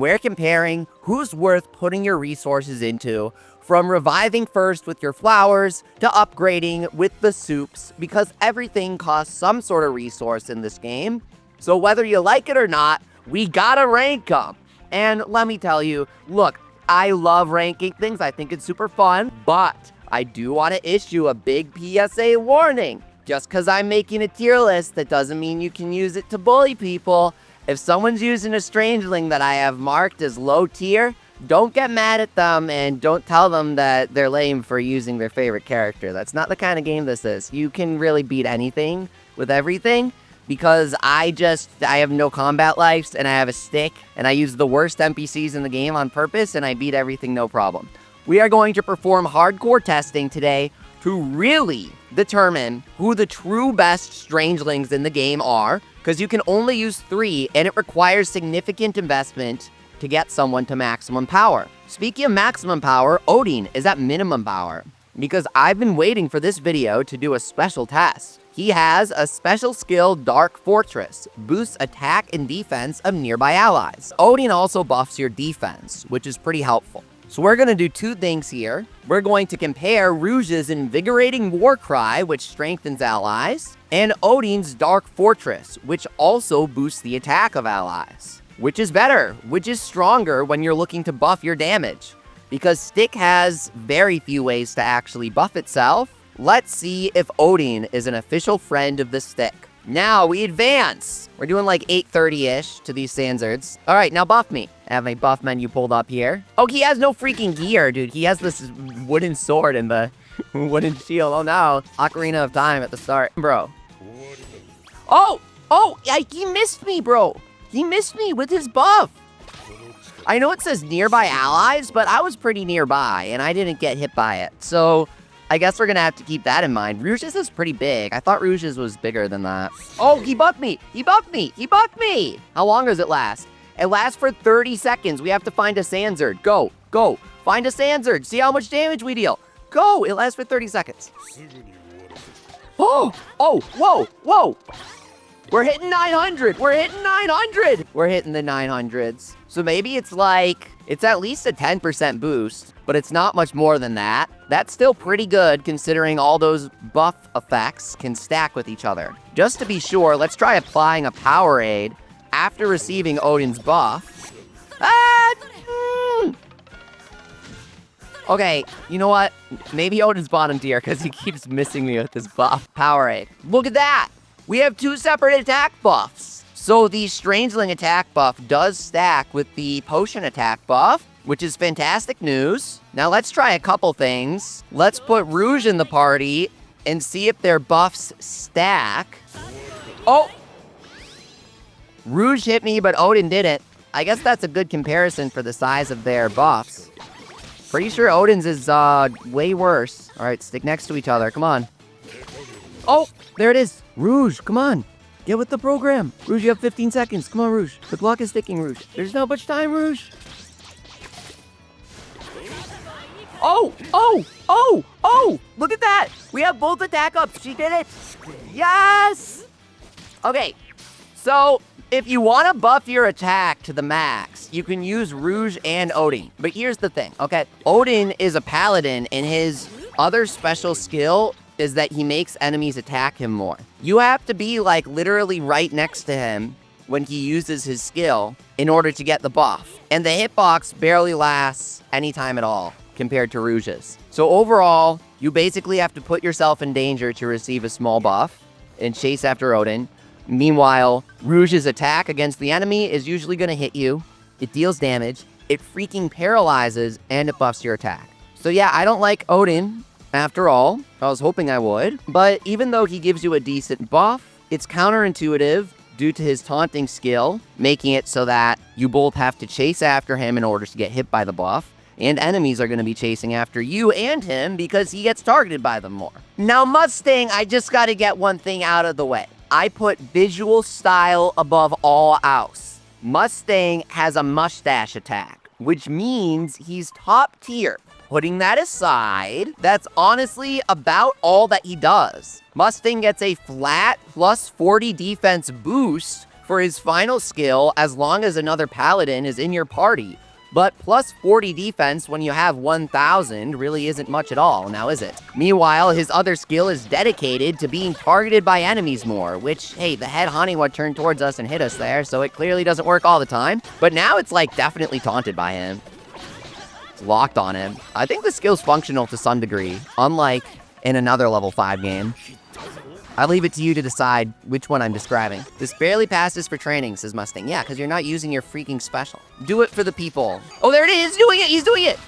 we're comparing who's worth putting your resources into, from reviving first with your flowers to upgrading with the soups, because everything costs some sort of resource in this game. So whether you like it or not, we gotta rank them. And let me tell you, look, I love ranking things. I think it's super fun, but I do want to issue a big PSA warning. Just because I'm making a tier list, that doesn't mean you can use it to bully people. If someone's using a Strangeling that I have marked as low tier, don't get mad at them and don't tell them that they're lame for using their favorite character. That's not the kind of game this is. You can really beat anything with everything, because I have no combat lives and I have a stick and I use the worst NPCs in the game on purpose and I beat everything no problem. We are going to perform hardcore testing today to really determine who the true best Strangelings in the game are, because you can only use 3 and it requires significant investment to get someone to maximum power. Speaking of maximum power, Odin is at minimum power, because I've been waiting for this video to do a special test. He has a special skill, Dark Fortress, boosts attack and defense of nearby allies. Odin also buffs your defense, which is pretty helpful. So we're going to do 2 things here. We're going to compare Rouge's Invigorating War Cry, which strengthens allies, and Odin's Dark Fortress, which also boosts the attack of allies. Which is better? Which is stronger when you're looking to buff your damage? Because Stick has very few ways to actually buff itself. Let's see if Odin is an official friend of the Stick. Now we advance. We're doing like 830-ish to these standards. All right, now buff me. I have my buff menu pulled up here. Oh, he has no freaking gear, dude. He has this wooden sword and the wooden shield. Oh no, Ocarina of Time at the start. Bro. Oh, he missed me, bro. He missed me with his buff. I know it says nearby allies, but I was pretty nearby and I didn't get hit by it. So I guess we're gonna have to keep that in mind. Rouge's is pretty big. I thought Rouge's was bigger than that. Oh, he buffed me. He buffed me. He buffed me. How long does it last? It lasts for 30 seconds. We have to find a Sanzard. Go. Find a Sanzard. See how much damage we deal. Go. It lasts for 30 seconds. Oh, whoa. We're hitting 900. We're hitting 900. We're hitting the 900s. So maybe it's at least a 10% boost, but it's not much more than that. That's still pretty good considering all those buff effects can stack with each other. Just to be sure, let's try applying a Powerade after receiving Odin's buff. Okay, you know what? Maybe Odin's bottom tier because he keeps missing me with his buff. Powerade. Look at that! We have 2 separate attack buffs. So the Strangeling attack buff does stack with the potion attack buff, which is fantastic news. Now let's try a couple things. Let's put Rouge in the party and see if their buffs stack. Oh! Rouge hit me, but Odin didn't. I guess that's a good comparison for the size of their buffs. Pretty sure Odin's is way worse. All right, stick next to each other. Come on. Oh, there it is. Rouge, come on. Get with the program. Rouge, you have 15 seconds. Come on, Rouge. The clock is ticking, Rouge. There's not much time, Rouge. Oh! Look at that. We have both attack ups. She did it. Yes. Okay, so if you want to buff your attack to the max, you can use Rouge and Odin. But here's the thing, okay? Odin is a paladin, and his other special skill is that he makes enemies attack him more. You have to be like literally right next to him when he uses his skill in order to get the buff. And the hitbox barely lasts any time at all compared to Rouge's. So overall, you basically have to put yourself in danger to receive a small buff and chase after Odin. Meanwhile, Rouge's attack against the enemy is usually going to hit you. It deals damage, it freaking paralyzes, and it buffs your attack. So yeah, I don't like Odin. After all, I was hoping I would, but even though he gives you a decent buff, it's counterintuitive due to his taunting skill, making it so that you both have to chase after him in order to get hit by the buff, and enemies are going to be chasing after you and him because he gets targeted by them more. Now Mustang, I just got to get one thing out of the way. I put visual style above all else. Mustang has a mustache attack, which means he's top tier. Putting that aside, that's honestly about all that he does. Mustang gets a flat plus 40 defense boost for his final skill as long as another paladin is in your party. But plus 40 defense when you have 1,000 really isn't much at all, now is it? Meanwhile, his other skill is dedicated to being targeted by enemies more, which, hey, the head Haniwa turned towards us and hit us there, so it clearly doesn't work all the time. But now it's like definitely taunted by him. It's locked on him. I think the skill's functional to some degree, unlike in another level 5 game. I'll leave it to you to decide which one I'm describing. This barely passes for training, says Mustang. Yeah, because you're not using your freaking special. Do it for the people. Oh, there it is! Doing it! He's doing it!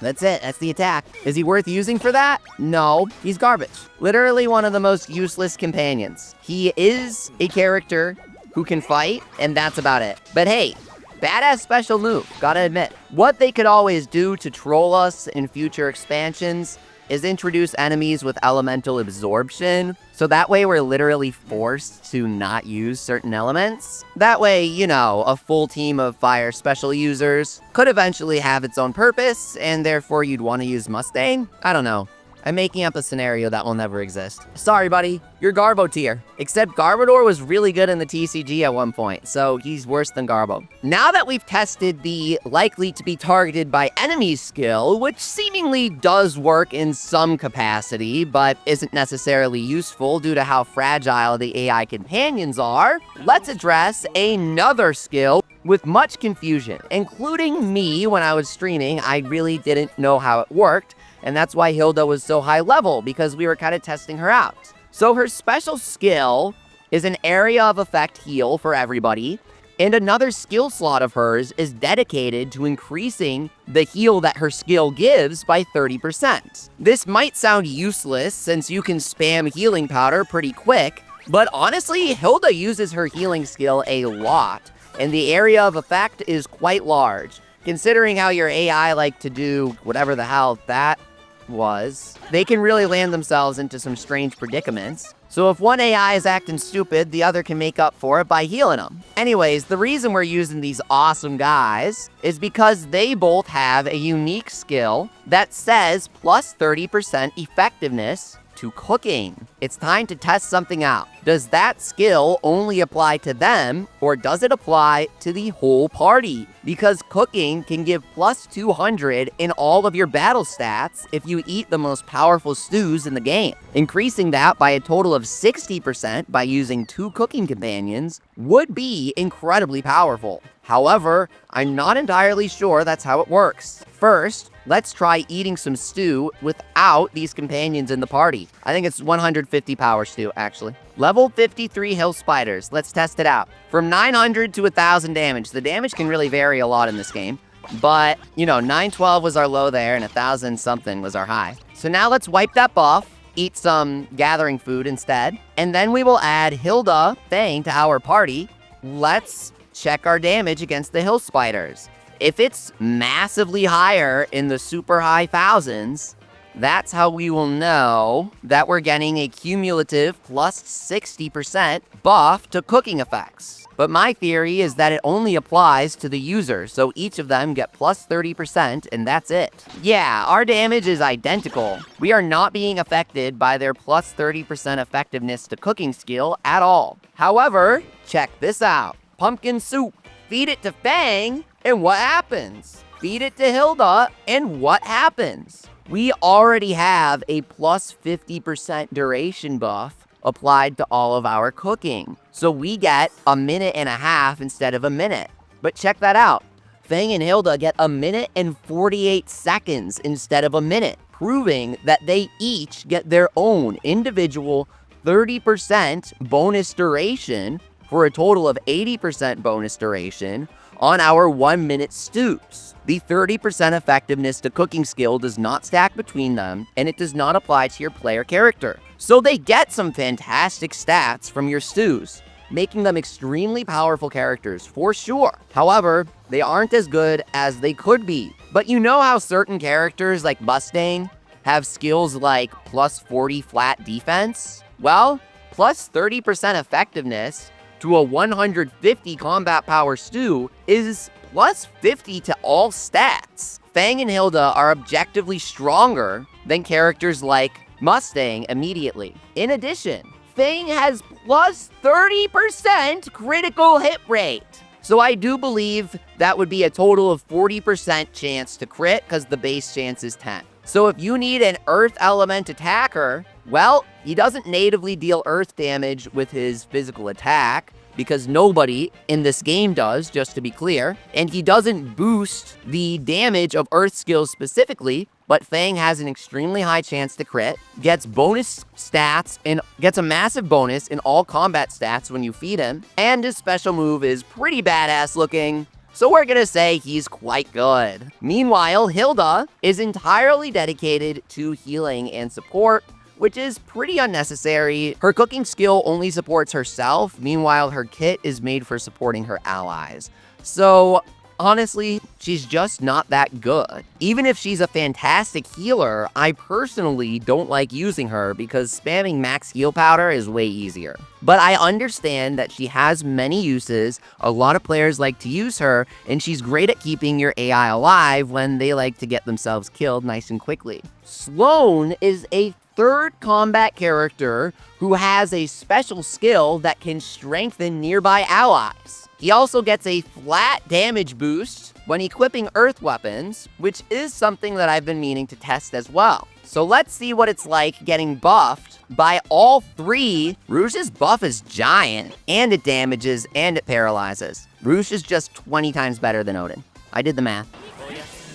That's it. That's the attack. Is he worth using for that? No, he's garbage. Literally one of the most useless companions. He is a character who can fight, and that's about it. But hey, badass special move, gotta admit. What they could always do to troll us in future expansions is introduce enemies with elemental absorption, so that way we're literally forced to not use certain elements. That way, you know, a full team of fire special users could eventually have its own purpose, and therefore you'd want to use Mustang? I don't know. I'm making up a scenario that will never exist. Sorry, buddy. You're Garbo tier. Except Garbodor was really good in the TCG at one point, so he's worse than Garbo. Now that we've tested the likely to be targeted by enemies skill, which seemingly does work in some capacity, but isn't necessarily useful due to how fragile the AI companions are, let's address another skill with much confusion, including me when I was streaming. I really didn't know how it worked. And that's why Hilda was so high level, because we were kind of testing her out. So her special skill is an area of effect heal for everybody, and another skill slot of hers is dedicated to increasing the heal that her skill gives by 30%. This might sound useless since you can spam healing powder pretty quick, but honestly, Hilda uses her healing skill a lot, and the area of effect is quite large. Considering how your AI like to do whatever the hell that was, they can really land themselves into some strange predicaments. So if one AI is acting stupid, the other can make up for it by healing them. Anyways, the reason we're using these awesome guys is because they both have a unique skill that says plus 30% effectiveness to cooking. It's time to test something out. Does that skill only apply to them, or does it apply to the whole party? Because cooking can give plus 200 in all of your battle stats if you eat the most powerful stews in the game. Increasing that by a total of 60% by using 2 cooking companions would be incredibly powerful. However, I'm not entirely sure that's how it works. First, let's try eating some stew without these companions in the party. I think it's 150 power stew, actually. Level 53 hill spiders. Let's test it out. From 900 to 1,000 damage. The damage can really vary a lot in this game. But, you know, 912 was our low there, and 1,000 something was our high. So now let's wipe that buff, eat some gathering food instead, and then we will add Hilda, Fang to our party. Let's check our damage against the hill spiders. If it's massively higher in the super high thousands, that's how we will know that we're getting a cumulative plus 60% buff to cooking effects. But my theory is that it only applies to the user, so each of them get plus 30% and that's it. Yeah, our damage is identical. We are not being affected by their plus 30% effectiveness to cooking skill at all. However, check this out. Pumpkin soup. Feed it to Fang, and what happens? Feed it to Hilda, and what happens? We already have a plus 50% duration buff applied to all of our cooking. So we get a minute and a half instead of a minute. But check that out. Fang and Hilda get a minute and 48 seconds instead of a minute, proving that they each get their own individual 30% bonus duration for a total of 80% bonus duration on our 1 minute stews. The 30% effectiveness to cooking skill does not stack between them, and it does not apply to your player character. So they get some fantastic stats from your stews, making them extremely powerful characters for sure. However, they aren't as good as they could be. But you know how certain characters like Mustang have skills like plus 40 flat defense? Well, plus 30% effectiveness to a 150 combat power stew is plus 50 to all stats. Fang and Hilda are objectively stronger than characters like Mustang immediately. In addition, Fang has plus 30% critical hit rate. So I do believe that would be a total of 40% chance to crit, because the base chance is 10. So if you need an earth element attacker, well, he doesn't natively deal earth damage with his physical attack, because nobody in this game does, just to be clear. And he doesn't boost the damage of earth skills specifically, but Fang has an extremely high chance to crit, gets bonus stats, and gets a massive bonus in all combat stats when you feed him, and his special move is pretty badass looking. So we're gonna say he's quite good. Meanwhile, Hilda is entirely dedicated to healing and support, which is pretty unnecessary. Her cooking skill only supports herself, meanwhile her kit is made for supporting her allies. So honestly, she's just not that good. Even if she's a fantastic healer, I personally don't like using her because spamming max heal powder is way easier. But I understand that she has many uses, a lot of players like to use her, and she's great at keeping your AI alive when they like to get themselves killed nice and quickly. Sloan is a third combat character who has a special skill that can strengthen nearby allies. He also gets a flat damage boost when equipping earth weapons, which is something that I've been meaning to test as well. So let's see what it's like getting buffed by all three. Rouge's buff is giant, and it damages, and it paralyzes. Rouge is just 20 times better than Odin. I did the math.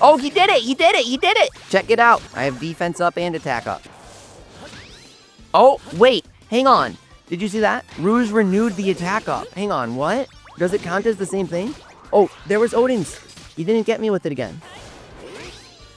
Oh, he did it! He did it! He did it! Check it out. I have defense up and attack up. Oh, wait, hang on. Did you see that? Rouge renewed the attack up. Hang on, what? Does it count as the same thing? Oh, there was Odin's. He didn't get me with it again.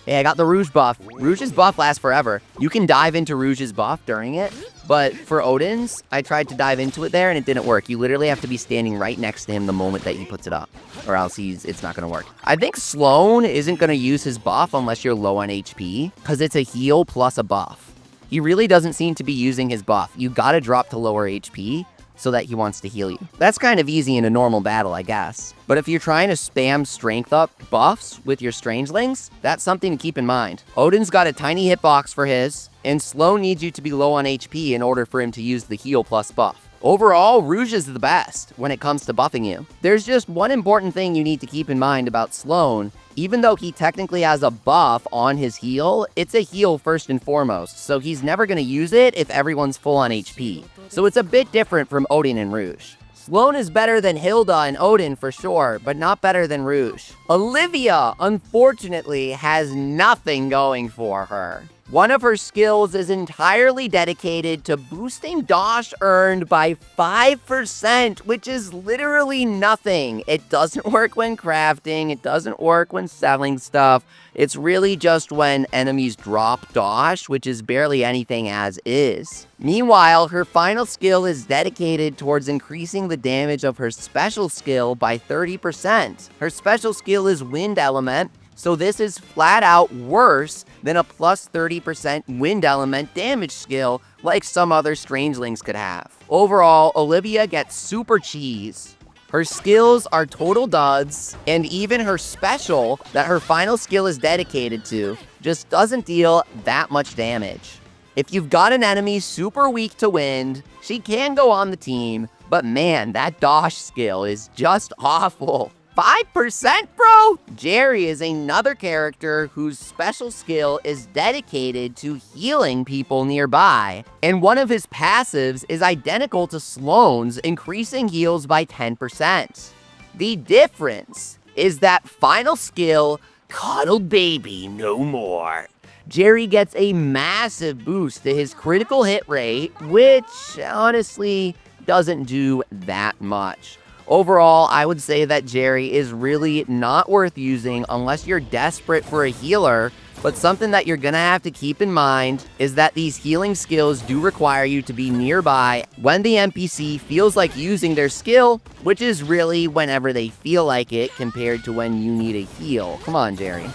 Hey, I got the Rouge buff. Rouge's buff lasts forever. You can dive into Rouge's buff during it, but for Odin's, I tried to dive into it there and it didn't work. You literally have to be standing right next to him the moment that he puts it up, or else it's not gonna work. I think Sloan isn't gonna use his buff unless you're low on HP, because it's a heal plus a buff. He really doesn't seem to be using his buff. You gotta drop to lower HP so that he wants to heal you. That's kind of easy in a normal battle, I guess. But if you're trying to spam strength up buffs with your Strangelings, that's something to keep in mind. Odin's got a tiny hitbox for his, and Sloan needs you to be low on HP in order for him to use the heal plus buff. Overall, Rouge is the best when it comes to buffing you. There's just one important thing you need to keep in mind about Sloan. Even though he technically has a buff on his heal, it's a heal first and foremost, so he's never going to use it if everyone's full on HP. So it's a bit different from Odin and Rouge. Sloan is better than Hilda and Odin for sure, but not better than Rouge. Olivia, unfortunately, has nothing going for her. One of her skills is entirely dedicated to boosting dosh earned by 5%, which is literally nothing. It doesn't work when crafting, it doesn't work when selling stuff. It's really just when enemies drop dosh, which is barely anything as is. Meanwhile, her final skill is dedicated towards increasing the damage of her special skill by 30%. Her special skill is Wind Element, so this is flat out worse than a plus 30% wind element damage skill like some other Strangelings could have. Overall, Olivia gets super cheese. Her skills are total duds, and even her special that her final skill is dedicated to just doesn't deal that much damage. If you've got an enemy super weak to wind, she can go on the team, but man, that dosh skill is just awful. 5%, bro? Jerry is another character whose special skill is dedicated to healing people nearby, and one of his passives is identical to Sloan's, increasing heals by 10%. The difference is that final skill, Cuddle Baby No More. Jerry gets a massive boost to his critical hit rate, which honestly doesn't do that much. Overall, I would say that Jerry is really not worth using unless you're desperate for a healer, but something that you're gonna have to keep in mind is that these healing skills do require you to be nearby when the NPC feels like using their skill, which is really whenever they feel like it compared to when you need a heal. Come on, Jerry.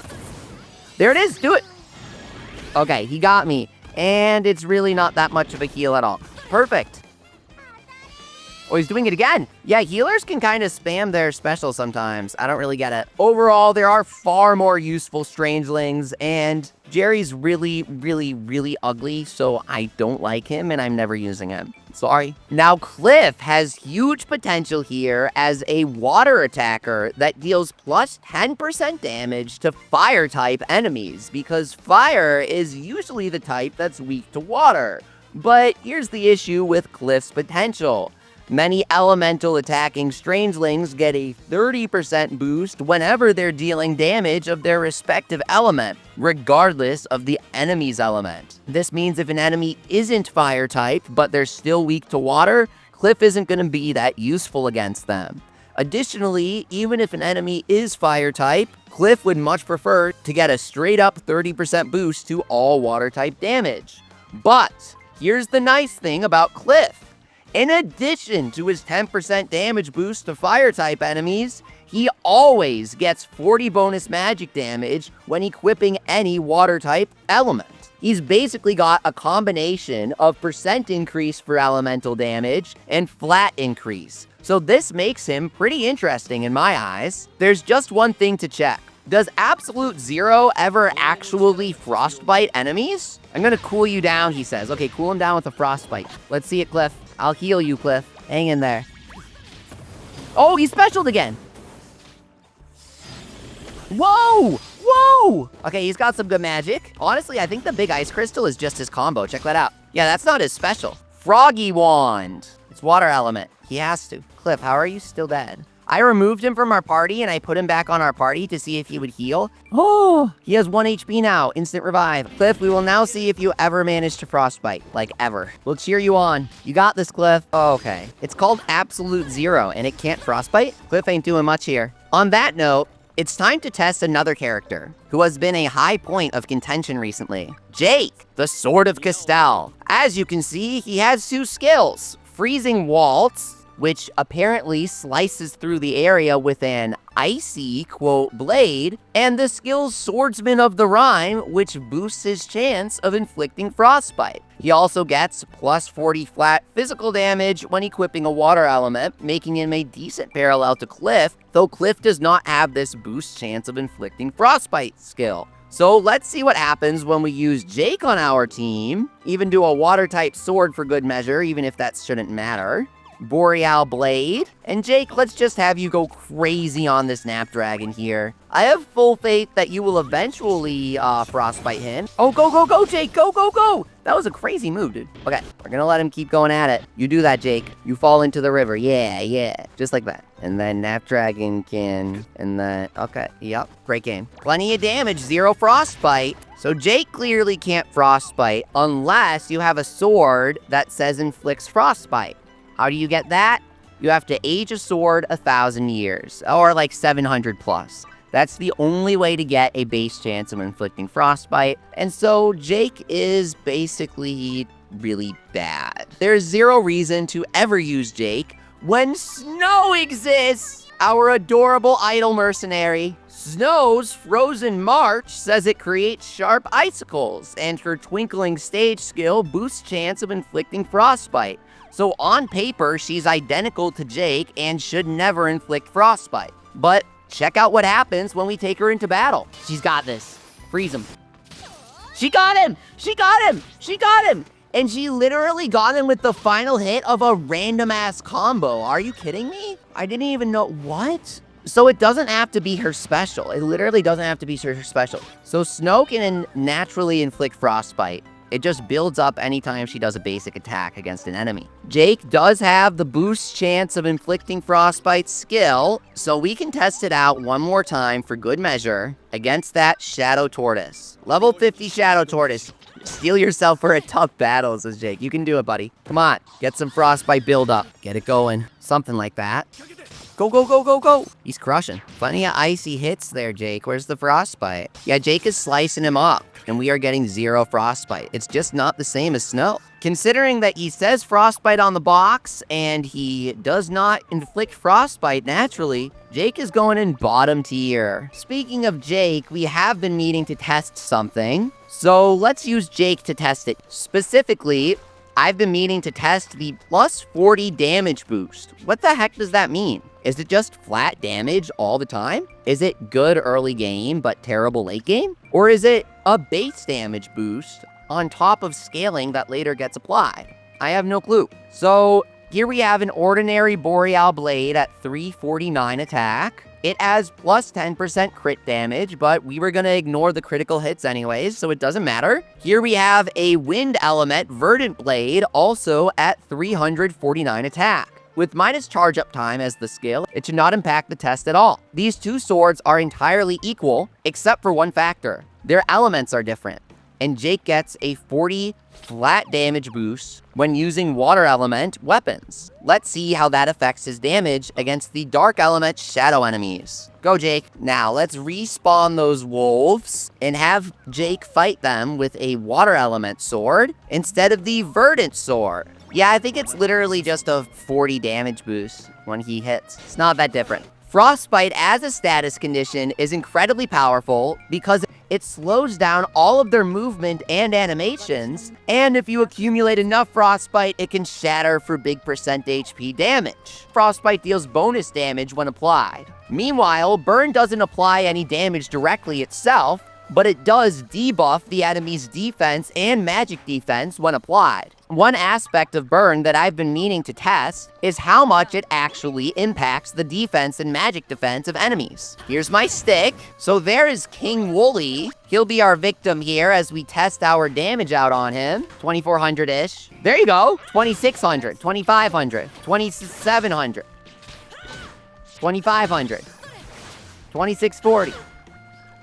There it is, do it! Okay, he got me, and it's really not that much of a heal at all. Perfect. Oh, he's doing it again. Yeah, healers can kind of spam their special sometimes. I don't really get it. Overall, there are far more useful Strangelings, and Jerry's really, really, really ugly, so I don't like him, and I'm never using him. Sorry. Now, Cliff has huge potential here as a water attacker that deals plus 10% damage to fire-type enemies, because fire is usually the type that's weak to water. But here's the issue with Cliff's potential. Many elemental attacking Strangelings get a 30% boost whenever they're dealing damage of their respective element, regardless of the enemy's element. This means if an enemy isn't fire type, but they're still weak to water, Cliff isn't going to be that useful against them. Additionally, even if an enemy is fire type, Cliff would much prefer to get a straight up 30% boost to all water type damage. But here's the nice thing about Cliff. In addition to his 10% damage boost to fire-type enemies, he always gets 40 bonus magic damage when equipping any water-type element. He's basically got a combination of percent increase for elemental damage and flat increase. So this makes him pretty interesting in my eyes. There's just one thing to check. Does Absolute Zero ever actually Frostbite enemies? I'm gonna cool you down, he says. Okay, cool him down with a Frostbite. Let's see it, Cliff. I'll heal you, Cliff. Hang in there. Oh, he's specialed again. Whoa! Whoa! Okay, he's got some good magic. Honestly, I think the big ice crystal is just his combo. Check that out. Yeah, that's not his special. Froggy Wand. It's water element. He has to. Cliff, how are you still dead? I removed him from our party and I put him back on our party to see if he would heal. Oh, he has 1 HP now. Instant revive. Cliff, we will now see if you ever manage to Frostbite. Like, ever. We'll cheer you on. You got this, Cliff. Oh, okay. It's called Absolute Zero and it can't Frostbite? Cliff ain't doing much here. On that note, it's time to test another character who has been a high point of contention recently. Jake, the Sword of Castell. As you can see, he has 2 skills. Freezing Waltz, which apparently slices through the area with an icy, quote, blade, and the skill Swordsman of the Rime, which boosts his chance of inflicting frostbite. He also gets plus 40 flat physical damage when equipping a water element, making him a decent parallel to Cliff, though Cliff does not have this boost chance of inflicting frostbite skill. So let's see what happens when we use Jake on our team, even do a water-type sword for good measure, even if that shouldn't matter. Boreal Blade. And Jake, let's just have you go crazy on this Snapdragon here. I have full faith that you will eventually Frostbite him. Oh, go, go, go, Jake. Go, go, go. That was a crazy move, dude. Okay, we're gonna let him keep going at it. You do that, Jake. You fall into the river. Yeah, yeah. Just like that. And then Snapdragon can... And then... Okay, yep. Great game. Plenty of damage. 0 Frostbite. So Jake clearly can't Frostbite unless you have a sword that says inflicts Frostbite. How do you get that? You have to age a sword 1,000 years, or like 700 plus. That's the only way to get a base chance of inflicting frostbite, and so Jake is basically really bad. There's 0 reason to ever use Jake when Snow exists! Our adorable idle mercenary. Snow's Frozen March says it creates sharp icicles, and her Twinkling Stage skill boosts chance of inflicting frostbite. So on paper, she's identical to Jake and should never inflict frostbite. But check out what happens when we take her into battle. She's got this. Freeze him. She got him! She got him! She got him! And she literally got him with the final hit of a random-ass combo. Are you kidding me? I didn't even know. What? So it doesn't have to be her special. It literally doesn't have to be her special. So Snow can naturally inflict frostbite. It just builds up anytime she does a basic attack against an enemy. Jake does have the boost chance of inflicting frostbite skill, so we can test it out one more time for good measure against that Shadow Tortoise. Level 50 Shadow Tortoise. Steel yourself for a tough battle, says Jake. You can do it, buddy. Come on, get some frostbite build up. Get it going. Something like that. Go, go, go, go, go. He's crushing. Plenty of icy hits there, Jake. Where's the frostbite? Yeah, Jake is slicing him up, and we are getting 0 frostbite. It's just not the same as Snow. Considering that he says frostbite on the box, and he does not inflict frostbite naturally, Jake is going in bottom tier. Speaking of Jake, we have been needing to test something. So let's use Jake to test it. Specifically, I've been meaning to test the plus 40 damage boost. What the heck does that mean? Is it just flat damage all the time? Is it good early game, but terrible late game? Or is it a base damage boost on top of scaling that later gets applied? I have no clue. So here we have an ordinary Boreal Blade at 349 attack. It has plus 10% crit damage, but we were gonna ignore the critical hits anyways, so it doesn't matter. Here we have a Wind Element Verdant Blade, also at 349 attack. With minus charge up time as the skill, it should not impact the test at all. These two swords are entirely equal, except for one factor. Their elements are different, and Jake gets a 40 flat damage boost when using water element weapons. Let's see how that affects his damage against the dark element shadow enemies. Go, Jake. Now, let's respawn those wolves and have Jake fight them with a water element sword instead of the verdant sword. Yeah, I think it's literally just a 40 damage boost when he hits. It's not that different. Frostbite as a status condition is incredibly powerful because it slows down all of their movement and animations, and if you accumulate enough Frostbite, it can shatter for big percent HP damage. Frostbite deals bonus damage when applied. Meanwhile, Burn doesn't apply any damage directly itself, but it does debuff the enemy's defense and magic defense when applied. One aspect of Burn that I've been meaning to test is how much it actually impacts the defense and magic defense of enemies. Here's my stick. So there is King Woolie. He'll be our victim here as we test our damage out on him. 2400-ish. There you go. 2600, 2500, 2700, 2500, 2640.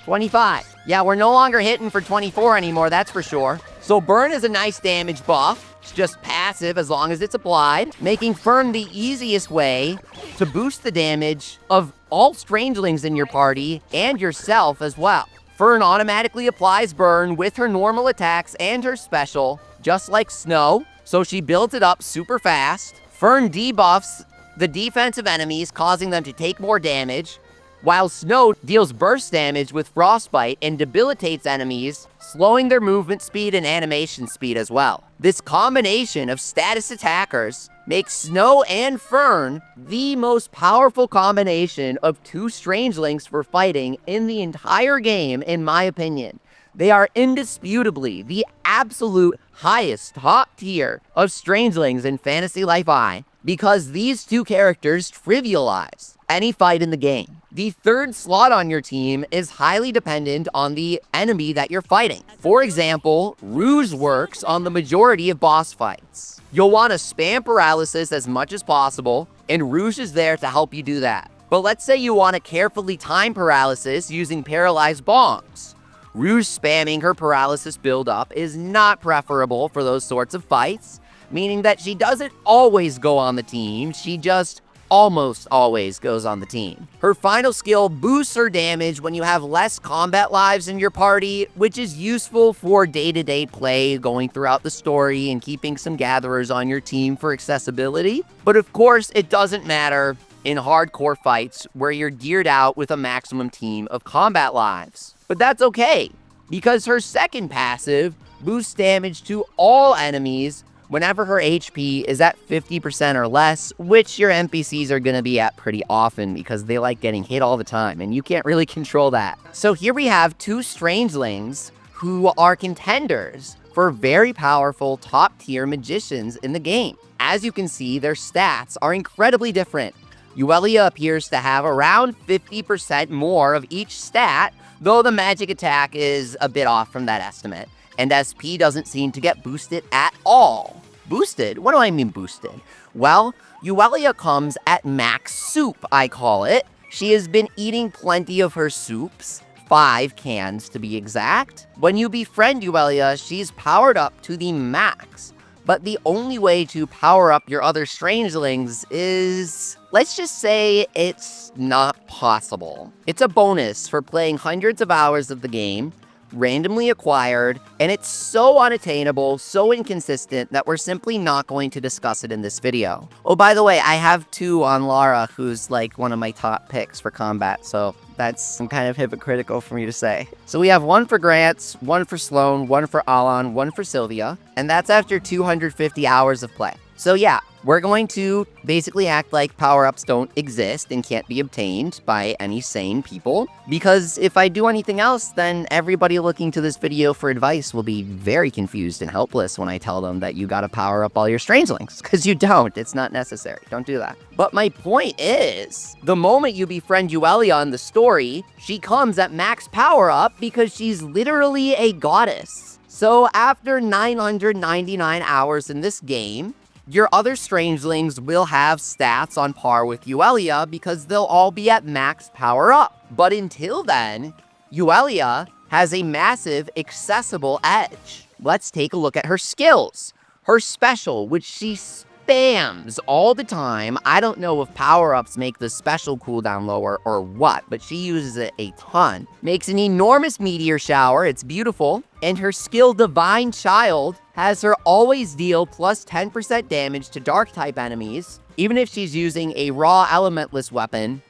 25. Yeah, we're no longer hitting for 24 anymore, that's for sure. So Burn is a nice damage buff. It's just passive as long as it's applied, making Fern the easiest way to boost the damage of all Strangelings in your party and yourself as well. Fern automatically applies Burn with her normal attacks and her special, just like Snow, so she builds it up super fast. Fern debuffs the defensive enemies, causing them to take more damage, while Snow deals burst damage with Frostbite and debilitates enemies, slowing their movement speed and animation speed as well. This combination of status attackers makes Snow and Fern the most powerful combination of two Strangelings for fighting in the entire game, in my opinion. They are indisputably the absolute highest top tier of Strangelings in Fantasy Life I, because these two characters trivialize any fight in the game. The third slot on your team is highly dependent on the enemy that you're fighting. For example, Rouge works on the majority of boss fights. You'll want to spam paralysis as much as possible, and Rouge is there to help you do that. But let's say you want to carefully time paralysis using paralyzed bombs. Rouge spamming her paralysis buildup is not preferable for those sorts of fights, meaning that she doesn't always go on the team, she just almost always goes on the team. Her final skill boosts her damage when you have less combat lives in your party, which is useful for day-to-day play, going throughout the story and keeping some gatherers on your team for accessibility. But of course, it doesn't matter in hardcore fights where you're geared out with a maximum team of combat lives. But that's okay, because her second passive boosts damage to all enemies whenever her HP is at 50% or less, which your NPCs are going to be at pretty often because they like getting hit all the time, and you can't really control that. So here we have two Strangelings who are contenders for very powerful top-tier magicians in the game. As you can see, their stats are incredibly different. Yuelia appears to have around 50% more of each stat, though the magic attack is a bit off from that estimate. And SP doesn't seem to get boosted at all. Boosted? What do I mean boosted? Well, Yuelia comes at max soup, I call it. She has been eating plenty of her soups, 5 cans to be exact. When you befriend Yuelia, she's powered up to the max. But the only way to power up your other Strangelings is, let's just say, it's not possible. It's a bonus for playing hundreds of hours of the game, randomly acquired, and it's so unattainable, so inconsistent that we're simply not going to discuss it in this video. Oh, by the way, I have 2 on Lara, who's like one of my top picks for combat, so that's kind of hypocritical for me to say. So we have 1 for Grants, 1 for Sloan, 1 for Alan, 1 for Sylvia, and that's after 250 hours of play. So yeah, we're going to basically act like power-ups don't exist and can't be obtained by any sane people, because if I do anything else, then everybody looking to this video for advice will be very confused and helpless when I tell them that you gotta power up all your Strangelings, because you don't. It's not necessary. Don't do that. But my point is, the moment you befriend Yuelia in the story, she comes at max power-up because she's literally a goddess. So after 999 hours in this game, your other Strangelings will have stats on par with Yuelia because they'll all be at max power up. But until then, Yuelia has a massive accessible edge. Let's take a look at her skills. Her special, which she spams all the time. I don't know if power-ups make the special cooldown lower or what, but she uses it a ton. Makes an enormous meteor shower, it's beautiful. And her skill Divine Child has her always deal plus 10% damage to dark-type enemies, even if she's using a raw elementless weapon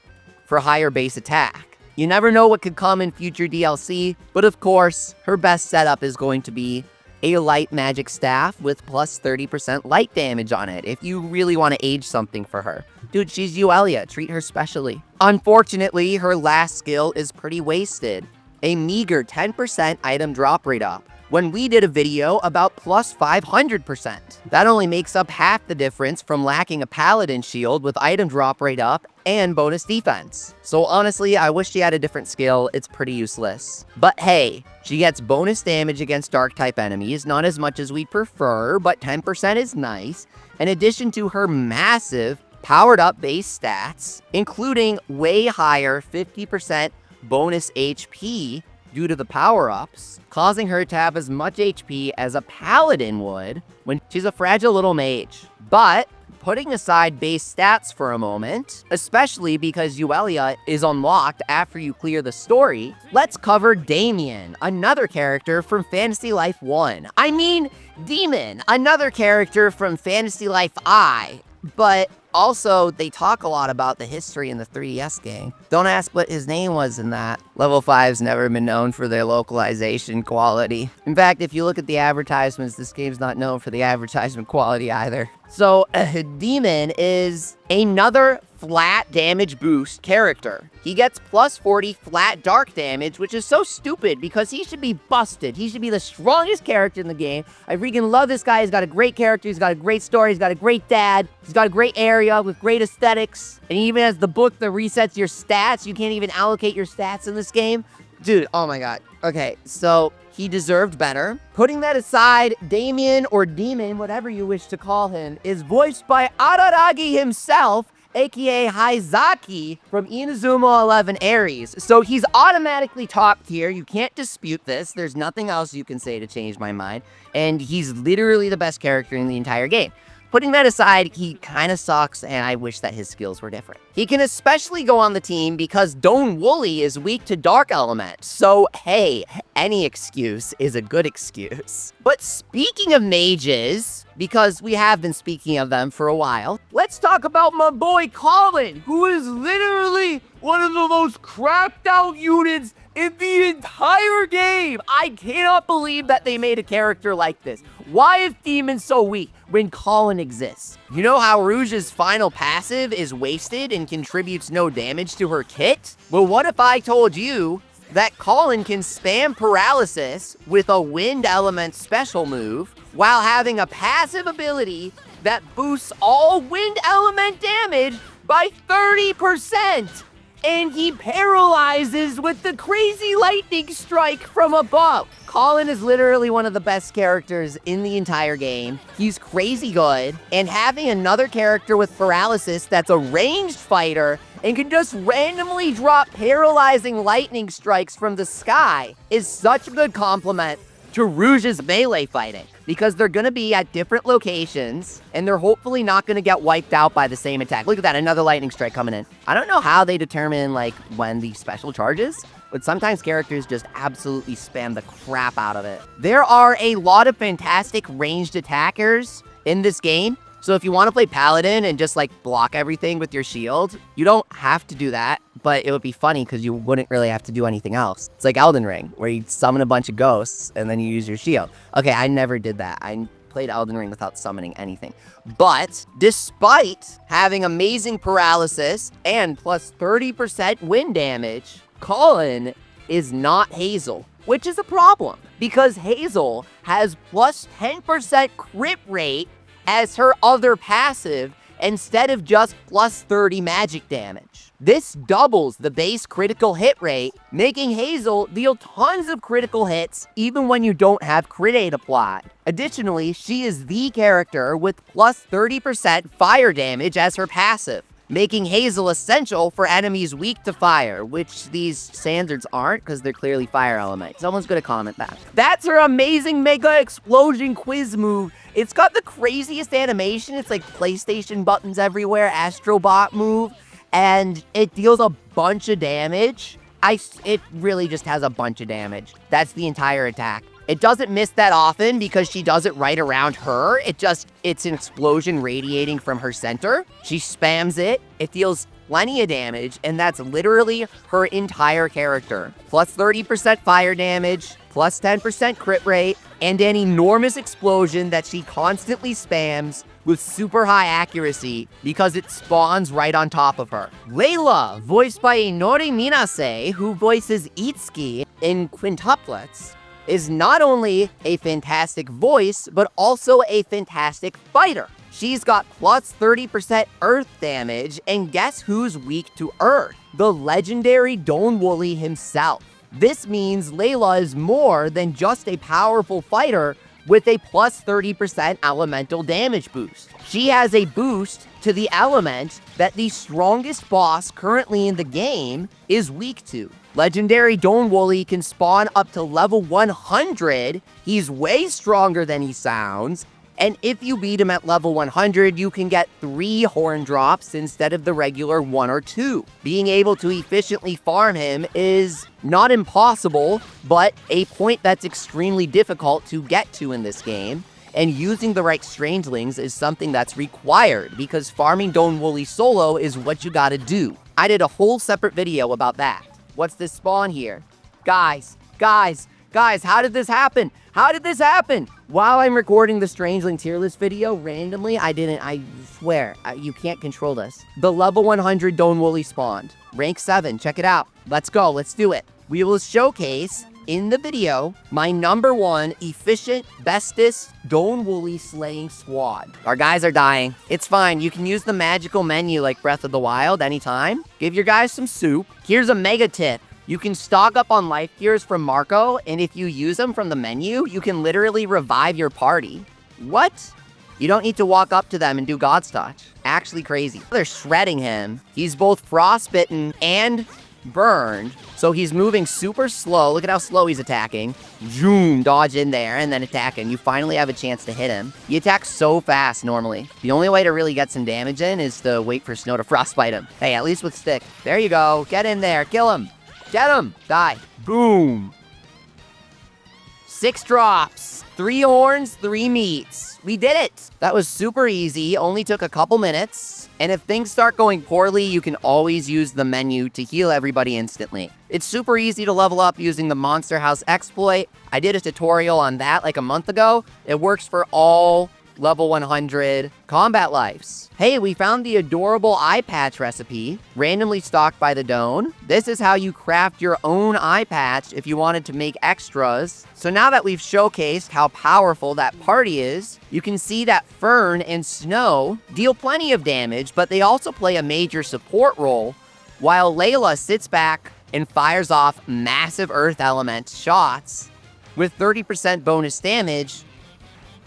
for higher base attack. You never know what could come in future DLC, but of course, her best setup is going to be a light magic staff with plus 30% light damage on it, if you really want to age something for her. Dude, she's Yuelia, treat her specially. Unfortunately, her last skill is pretty wasted. A meager 10% item drop rate up, when we did a video about plus 500%. That only makes up half the difference from lacking a paladin shield with item drop rate up and bonus defense. So honestly, I wish she had a different skill. It's pretty useless. But hey, she gets bonus damage against dark type enemies, not as much as we prefer, but 10% is nice. In addition to her massive powered up base stats, including way higher 50% bonus HP due to the power-ups, causing her to have as much HP as a paladin would when she's a fragile little mage. But putting aside base stats for a moment, especially because Yuelia is unlocked after you clear the story, let's cover Damien, another character from Fantasy Life 1. I mean, Daemon, another character from Fantasy Life I. But also, they talk a lot about the history in the 3DS game. Don't ask what his name was in that. Level 5's never been known for their localization quality. In fact, if you look at the advertisements, this game's not known for the advertisement quality either. So, Daemon is another flat damage boost character. He gets plus 40 flat dark damage, which is so stupid because he should be busted. He should be the strongest character in the game. I freaking love this guy. He's got a great character. He's got a great story. He's got a great dad. He's got a great area with great aesthetics. And he even has the book that resets your stats. You can't even allocate your stats in this game. Dude, oh my god. Okay, so he deserved better. Putting that aside, Damien or Daemon, whatever you wish to call him, is voiced by Araragi himself, aka Haizaki from Inazuma 11 Aries. So he's automatically top tier. You can't dispute this. There's nothing else you can say to change my mind. And he's literally the best character in the entire game. Putting that aside, he kind of sucks, and I wish that his skills were different. He can especially go on the team because Woolie is weak to Dark Element. So, hey, any excuse is a good excuse. But speaking of mages, because we have been speaking of them for a while, let's talk about my boy Colin, who is literally one of the most crapped out units in the entire game. I cannot believe that they made a character like this. Why is Daemon so weak when Colin exists? You know how Rouge's final passive is wasted and contributes no damage to her kit? Well, what if I told you that Colin can spam paralysis with a wind element special move while having a passive ability that boosts all wind element damage by 30%? And he paralyzes with the crazy lightning strike from above. Colin is literally one of the best characters in the entire game. He's crazy good, and having another character with paralysis that's a ranged fighter and can just randomly drop paralyzing lightning strikes from the sky is such a good compliment to Rouge's melee fighting. because they're going to be at different locations, and they're hopefully not going to get wiped out by the same attack. Look at that, another lightning strike coming in. I don't know how they determine, like, when the special charges, but sometimes characters just absolutely spam the crap out of it. There are a lot of fantastic ranged attackers in this game. So if you want to play Paladin and just, like, block everything with your shield, you don't have to do that, but it would be funny because you wouldn't really have to do anything else. It's like Elden Ring, where you summon a bunch of ghosts and then you use your shield. Okay, I never did that. I played Elden Ring without summoning anything. But despite having amazing paralysis and plus 30% wind damage, Colin is not Hazel, which is a problem because Hazel has plus 10% crit rate as her other passive instead of just plus 30 magic damage. This doubles the base critical hit rate, making Hazel deal tons of critical hits even when you don't have crit aid applied. Additionally, she is the character with plus 30% fire damage as her passive, making Hazel essential for enemies weak to fire, which these standards aren't because they're clearly fire element. Someone's gonna comment that. That's her amazing Mega Explosion quiz move. It's got the craziest animation. It's like PlayStation buttons everywhere, Astrobot move, and it deals a bunch of damage. It really just has a bunch of damage. That's the entire attack. It doesn't miss that often because she does it right around her. It's an explosion radiating from her center. She spams it. It deals plenty of damage, and that's literally her entire character. Plus 30% fire damage, plus 10% crit rate, and an enormous explosion that she constantly spams with super high accuracy because it spawns right on top of her. Leilah, voiced by Inori Minase, who voices Itsuki in quintuplets, is not only a fantastic voice, but also a fantastic fighter. She's got plus 30% earth damage, and guess who's weak to earth? The legendary Woolie himself. This means Leilah is more than just a powerful fighter with a plus 30% elemental damage boost. She has a boost to the element that the strongest boss currently in the game is weak to. Legendary Woolie can spawn up to level 100. He's way stronger than he sounds. And if you beat him at level 100, you can get 3 horn drops instead of the regular 1 or 2. Being able to efficiently farm him is not impossible, but a point that's extremely difficult to get to in this game. And using the right Strangelings is something that's required because farming Woolie solo is what you gotta do. I did a whole separate video about that. What's this spawn here? Guys, how did this happen? How did this happen? While I'm recording the Strangeling tier list video, randomly, I swear, you can't control this. The level 100 Woolie spawned. Rank 7, check it out. Let's go, let's do it. We will showcase in the video my #1 efficient, bestest Woolie slaying squad. Our guys are dying. It's fine, you can use the magical menu like Breath of the Wild anytime. Give your guys some soup. Here's a mega tip. You can stock up on life gears from Marco, and if you use them from the menu, you can literally revive your party. What? You don't need to walk up to them and do God's Touch. Actually crazy. They're shredding him. He's both frostbitten and burned, so he's moving super slow. Look at how slow he's attacking. Zoom, dodge in there, and then attack him. You finally have a chance to hit him. He attacks so fast normally. The only way to really get some damage in is to wait for Snow to frostbite him. Hey, at least with stick. There you go. Get in there. Kill him. Get him! Die. Boom! 6 drops, 3 horns, 3 meats. We did it! That was super easy, only took a couple minutes. And if things start going poorly, you can always use the menu to heal everybody instantly. It's super easy to level up using the Monster House exploit. I did a tutorial on that like a month ago. It works for all level 100 combat lives. Hey, we found the adorable Eyepatch Recipe, randomly stocked by the Daemon. This is how you craft your own eye patch if you wanted to make extras. So now that we've showcased how powerful that party is, you can see that Fern and Snow deal plenty of damage, but they also play a major support role, while Leilah sits back and fires off massive earth element shots with 30% bonus damage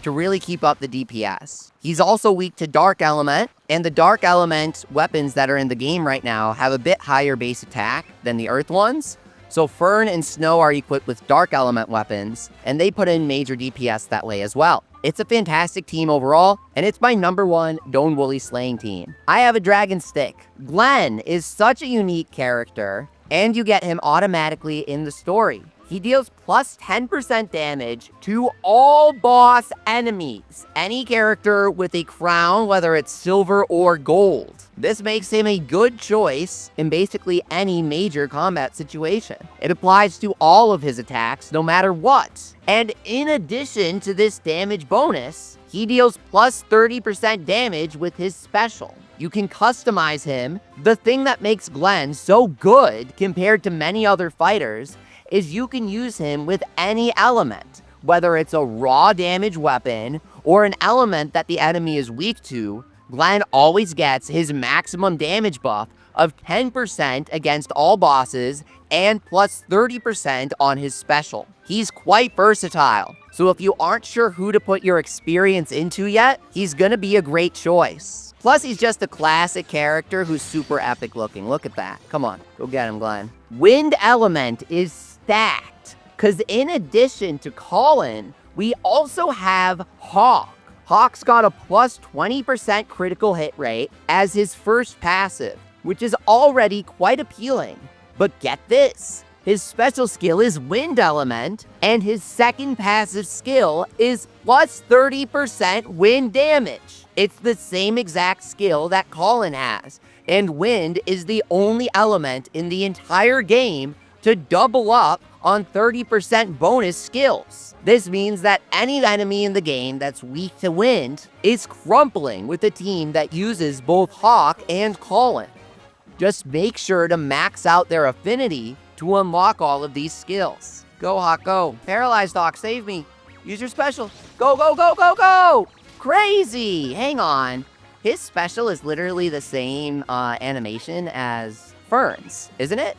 to really keep up the DPS. He's also weak to Dark Element, and the Dark Element weapons that are in the game right now have a bit higher base attack than the Earth ones, So Fern and Snow are equipped with dark element weapons, and they put in major DPS that way as well. It's a fantastic team overall, and it's my #1 Don't Woolie slaying team. I have a dragon stick. Glenn is such a unique character, and you get him automatically in the story. He deals plus 10% damage to all boss enemies. Any character with a crown, whether it's silver or gold. This makes him a good choice in basically any major combat situation. It applies to all of his attacks, no matter what. And in addition to this damage bonus, he deals plus 30% damage with his special. You can customize him. The thing that makes Glenn so good compared to many other fighters is you can use him with any element, whether it's a raw damage weapon or an element that the enemy is weak to. Glenn always gets his maximum damage buff of 10% against all bosses and plus 30% on his special. He's quite versatile, so if you aren't sure who to put your experience into yet, he's gonna be a great choice. Plus, he's just a classic character who's super epic looking. Look at that. Come on, go get him, Glenn. Wind element is stacked, because in addition to Colin, we also have Hawke. Hawke's got a plus 20% critical hit rate as his first passive, which is already quite appealing. But get this, his special skill is Wind Element, and his second passive skill is plus 30% wind damage. It's the same exact skill that Colin has, and wind is the only element in the entire game to double up on 30% bonus skills. This means that any enemy in the game that's weak to wind is crumpling with a team that uses both Hawke and Colin. Just make sure to max out their affinity to unlock all of these skills. Go, Hawke, go. Paralyzed Hawke, save me. Use your special. Go, go, go, go, go! Crazy! Hang on. His special is literally the same animation as Fern's, isn't it?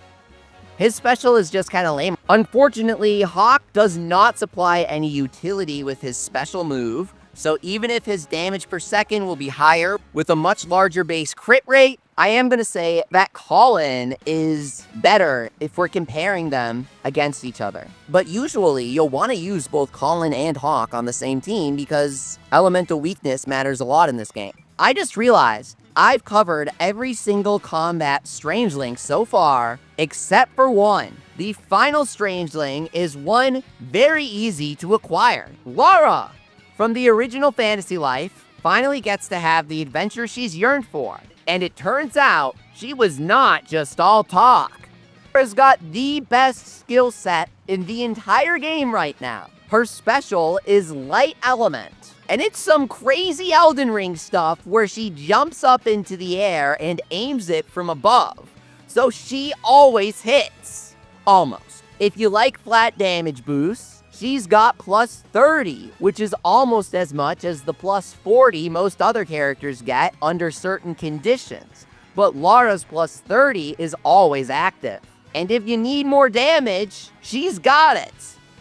His special is just kind of lame. Unfortunately, Hawke does not supply any utility with his special move, so even if his damage per second will be higher with a much larger base crit rate, I am going to say that Colin is better if we're comparing them against each other. But usually, you'll want to use both Colin and Hawke on the same team because elemental weakness matters a lot in this game. I just realized I've covered every single combat Strangeling so far, except for one. The final Strangeling is one very easy to acquire. Laura, from the original Fantasy Life, finally gets to have the adventure she's yearned for. And it turns out, she was not just all talk. Laura's got the best skill set in the entire game right now. Her special is Light Element. And it's some crazy Elden Ring stuff where she jumps up into the air and aims it from above. So she always hits. Almost. If you like flat damage boosts, she's got plus 30, which is almost as much as the plus 40 most other characters get under certain conditions. But Laura's plus 30 is always active. And if you need more damage, she's got it.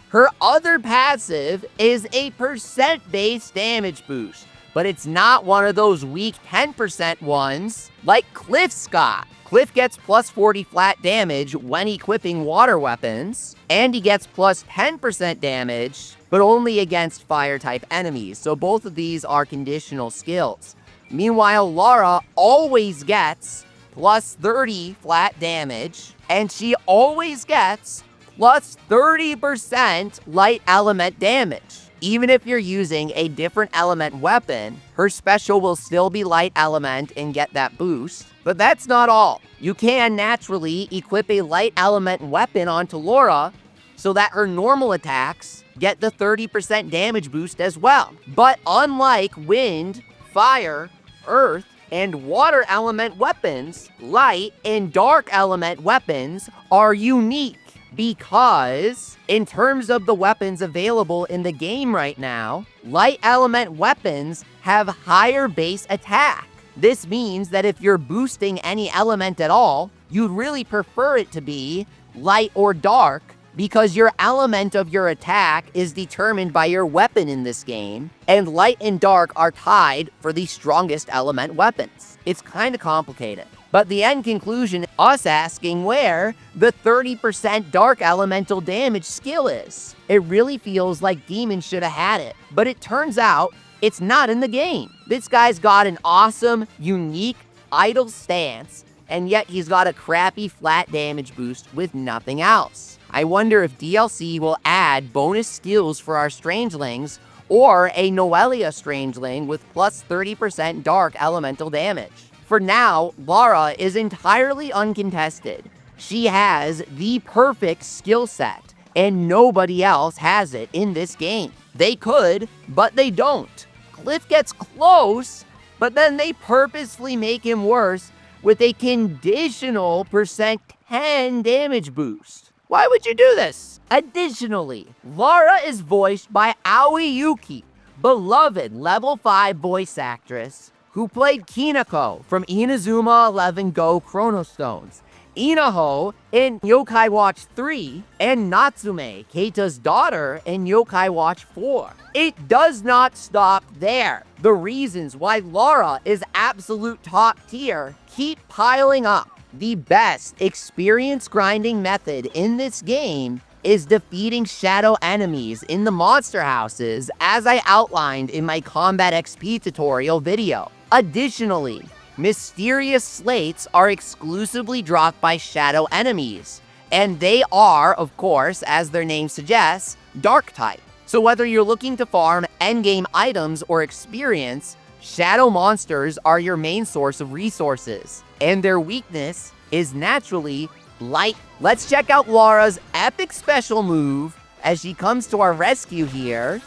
Her other passive is a percent-based damage boost, but it's not one of those weak 10% ones like Cliff's got. Cliff gets plus 40 flat damage when equipping water weapons, and he gets plus 10% damage, but only against fire-type enemies, so both of these are conditional skills. Meanwhile, Laura always gets plus 30 flat damage, and she always gets plus 30% light element damage. Even if you're using a different element weapon, her special will still be light element and get that boost. But that's not all. You can naturally equip a light element weapon onto Laura so that her normal attacks get the 30% damage boost as well. But unlike wind, fire, earth, and water element weapons, light and dark element weapons are unique. Because, in terms of the weapons available in the game right now, light element weapons have higher base attack. This means that if you're boosting any element at all, you'd really prefer it to be light or dark, because your element of your attack is determined by your weapon in this game, and light and dark are tied for the strongest element weapons. It's kind of complicated. But the end conclusion, us asking where the 30% dark elemental damage skill is. It really feels like Daemon should have had it, but it turns out it's not in the game. This guy's got an awesome, unique, idle stance, and yet he's got a crappy flat damage boost with nothing else. I wonder if DLC will add bonus skills for our Strangelings, or a Yuelia Strangeling with plus 30% dark elemental damage. For now, Lara is entirely uncontested. She has the perfect skill set, and nobody else has it in this game. They could, but they don't. Cliff gets close, but then they purposely make him worse with a conditional %10 damage boost. Why would you do this? Additionally, Lara is voiced by Aoi Yuki, beloved level 5 voice actress who played Kinako from Inazuma 11 Go Chrono Stones, Inaho in Yokai Watch 3, and Natsume, Keita's daughter, in Yokai Watch 4. It does not stop there. The reasons why Lara is absolute top tier keep piling up. The best experience grinding method in this game is defeating shadow enemies in the monster houses, as I outlined in my Combat XP tutorial video. Additionally, mysterious slates are exclusively dropped by shadow enemies, and they are, of course, as their name suggests, dark type. So whether you're looking to farm endgame items or experience, shadow monsters are your main source of resources, and their weakness is naturally light. Let's check out Lara's epic special move as she comes to our rescue here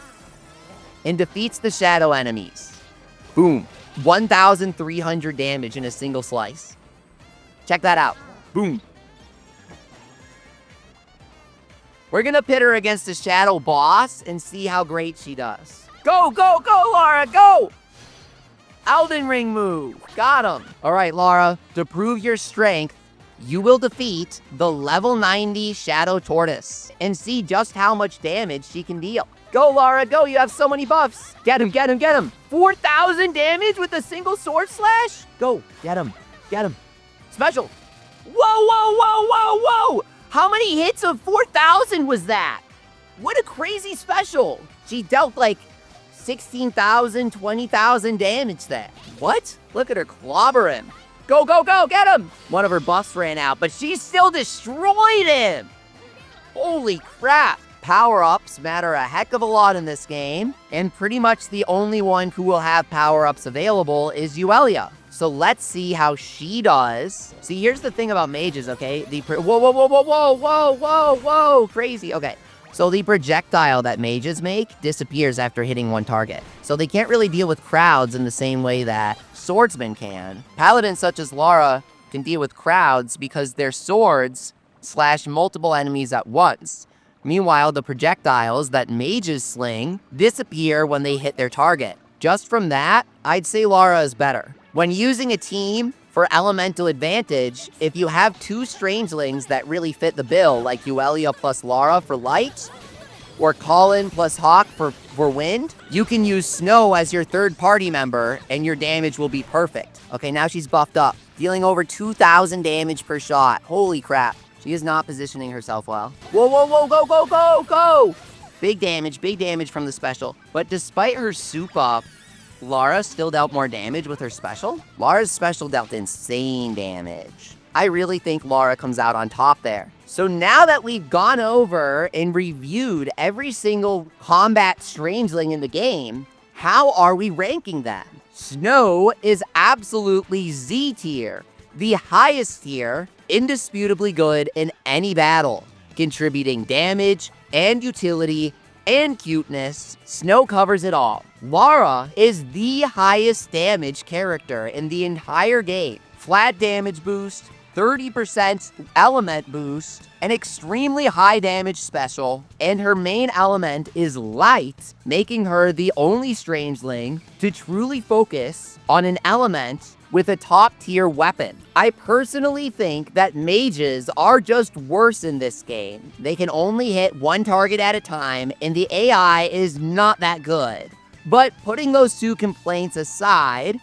and defeats the shadow enemies. Boom. 1,300 damage in a single slice. Check that out. Boom. We're gonna pit her against the shadow boss and see how great she does. Go, go, go, Lara, go! Elden Ring move. Got him. All right, Lara, to prove your strength, you will defeat the level 90 Shadow Tortoise and see just how much damage she can deal. Go, Lara, go. You have so many buffs. Get him, get him, get him. 4,000 damage with a single sword slash? Go, get him, get him. Special. Whoa, whoa, whoa, whoa, whoa. How many hits of 4,000 was that? What a crazy special. She dealt like 16,000, 20,000 damage there. What? Look at her clobber him. Go, go, go, get him! One of her buffs ran out, but she still destroyed him! Holy crap! Power-ups matter a heck of a lot in this game, and pretty much the only one who will have power-ups available is Yuelia. So let's see how she does. See, here's the thing about mages, okay? Whoa, whoa, whoa, whoa, whoa, whoa, whoa, whoa, crazy, okay. So the projectile that mages make disappears after hitting one target. So they can't really deal with crowds in the same way that swordsmen can. Paladins such as Lara can deal with crowds because their swords slash multiple enemies at once. Meanwhile, the projectiles that mages sling disappear when they hit their target. Just from that, I'd say Lara is better. When using a team for elemental advantage, if you have two Strangelings that really fit the bill, like Yuelia plus Lara for light, or Colin plus Hawke for wind, you can use Snow as your third party member, and your damage will be perfect. Okay, now she's buffed up, dealing over 2,000 damage per shot. Holy crap. She is not positioning herself well. Whoa, whoa, whoa, go, go, go, go! Big damage from the special. But despite her soup up, Lara still dealt more damage with her special. Lara's special dealt insane damage. I really think Lara comes out on top there. So now that we've gone over and reviewed every single combat Strangeling in the game, how are we ranking them? Snow is absolutely Z tier, the highest tier, indisputably good in any battle, contributing damage and utility and cuteness. Snow covers it all. Lara is the highest damage character in the entire game. Flat damage boost, 30% element boost, an extremely high damage special, and her main element is light, making her the only Strangeling to truly focus on an element with a top tier weapon. I personally think that mages are just worse in this game. They can only hit one target at a time, and the AI is not that good. But putting those two complaints aside,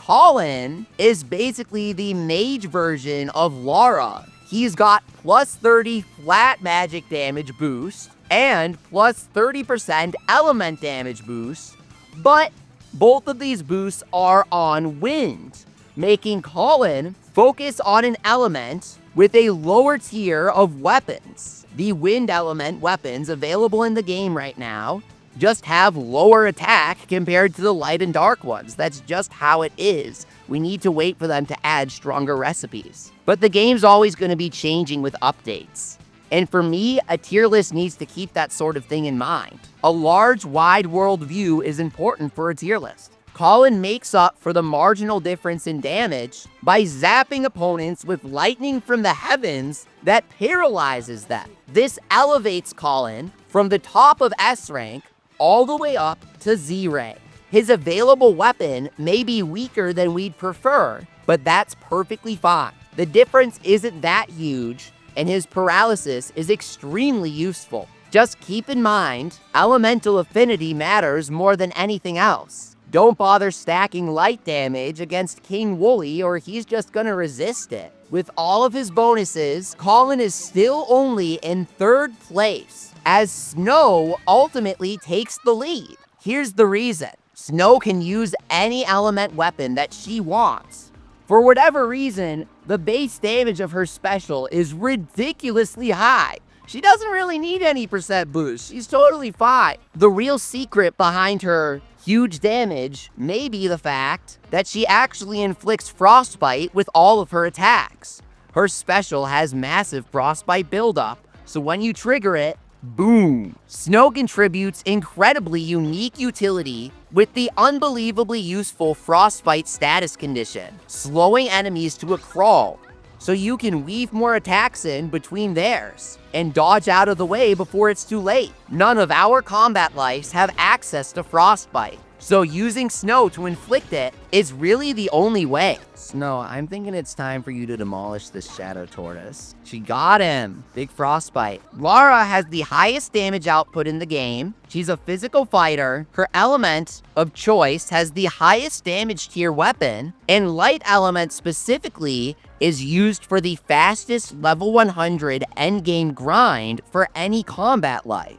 Colin is basically the mage version of Lara. He's got plus 30 flat magic damage boost and plus 30% element damage boost, but both of these boosts are on wind, making Colin focus on an element with a lower tier of weapons. The wind element weapons available in the game right now just have lower attack compared to the light and dark ones. That's just how it is. We need to wait for them to add stronger recipes. But the game's always going to be changing with updates. And for me, a tier list needs to keep that sort of thing in mind. A large, wide world view is important for a tier list. Colin makes up for the marginal difference in damage by zapping opponents with lightning from the heavens that paralyzes them. This elevates Colin from the top of S rank all the way up to Z rank. His available weapon may be weaker than we'd prefer, but that's perfectly fine. The difference isn't that huge, and his paralysis is extremely useful. Just keep in mind, elemental affinity matters more than anything else. Don't bother stacking light damage against King Woolie, or he's just gonna resist it. With all of his bonuses, Colin is still only in 3rd place, as Snow ultimately takes the lead. Here's the reason. Snow can use any element weapon that she wants. For whatever reason, the base damage of her special is ridiculously high. She doesn't really need any percent boost. She's totally fine. The real secret behind her huge damage may be the fact that she actually inflicts Frostbite with all of her attacks. Her special has massive Frostbite buildup, so when you trigger it, boom! Snow contributes incredibly unique utility with the unbelievably useful Frostbite status condition, slowing enemies to a crawl, so you can weave more attacks in between theirs and dodge out of the way before it's too late. None of our combat lives have access to Frostbite, so using Snow to inflict it is really the only way. Snow, I'm thinking it's time for you to demolish this Shadow Tortoise. She got him. Big Frostbite. Lara has the highest damage output in the game. She's a physical fighter. Her element of choice has the highest damage tier weapon, and light element specifically is used for the fastest level 100 endgame grind for any combat life.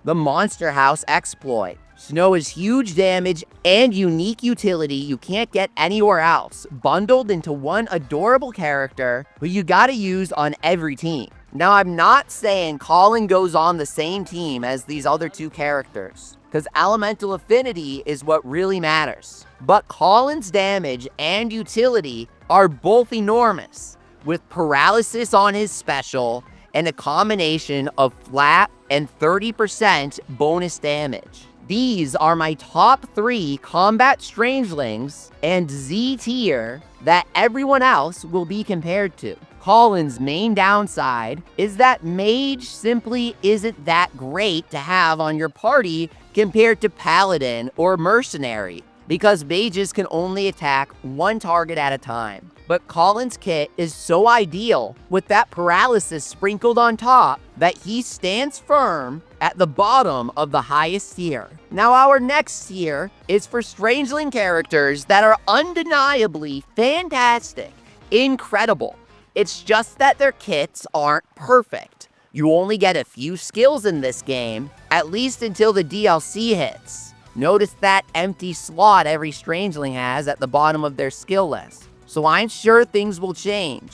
The Monster House exploit. Snow is huge damage and unique utility you can't get anywhere else, bundled into one adorable character who you gotta use on every team. Now, I'm not saying Colin goes on the same team as these other two characters, because elemental affinity is what really matters. But Colin's damage and utility are both enormous, with paralysis on his special and a combination of flat and 30% bonus damage. These are my top 3 combat Strangelings and Z tier that everyone else will be compared to. Colin's main downside is that Mage simply isn't that great to have on your party compared to Paladin or Mercenary, because Mages can only attack one target at a time. But Colin's kit is so ideal with that paralysis sprinkled on top that he stands firm at the bottom of the highest tier. Now, our next tier is for Strangeling characters that are undeniably fantastic, incredible. It's just that their kits aren't perfect. You only get a few skills in this game, at least until the DLC hits. Notice that empty slot every Strangeling has at the bottom of their skill list. So I'm sure things will change.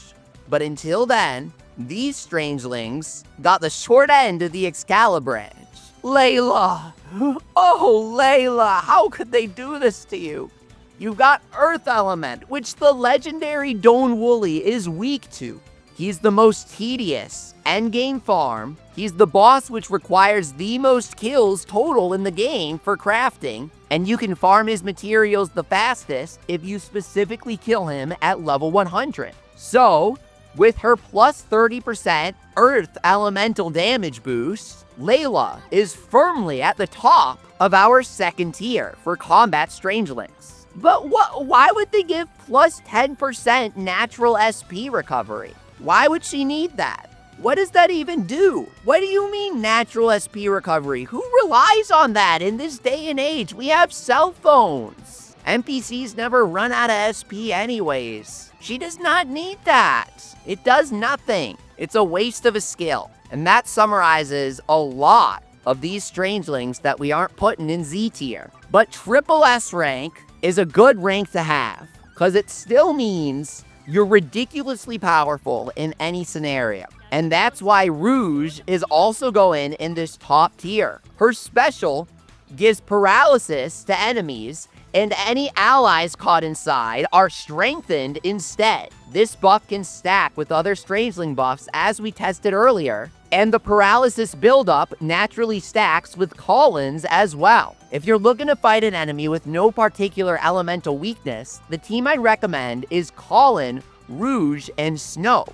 But until then, these Strangelings got the short end of the Excalibur branch. Leilah! Oh, Leilah, how could they do this to you? You've got Earth Element, which the legendary Don Woolie is weak to. He's the most tedious endgame farm. He's the boss which requires the most kills total in the game for crafting, and you can farm his materials the fastest if you specifically kill him at level 100. So, with her plus 30% Earth Elemental damage boost, Leilah is firmly at the top of our second tier for combat Strangelings. But why would they give plus 10% natural SP recovery? Why would she need that? What does that even do? What do you mean natural SP recovery? Who relies on that in this day and age? We have cell phones. NPCs never run out of SP anyways. She does not need that. It does nothing. It's a waste of a skill. And that summarizes a lot of these Strangelings that we aren't putting in Z tier. But triple S rank is a good rank to have, because it still means you're ridiculously powerful in any scenario. And that's why Rouge is also going in this top tier. Her special gives paralysis to enemies, and any allies caught inside are strengthened instead. This buff can stack with other Strangeling buffs as we tested earlier, and the paralysis buildup naturally stacks with Colin's as well. If you're looking to fight an enemy with no particular elemental weakness, the team I'd recommend is Colin, Rouge, and Snow.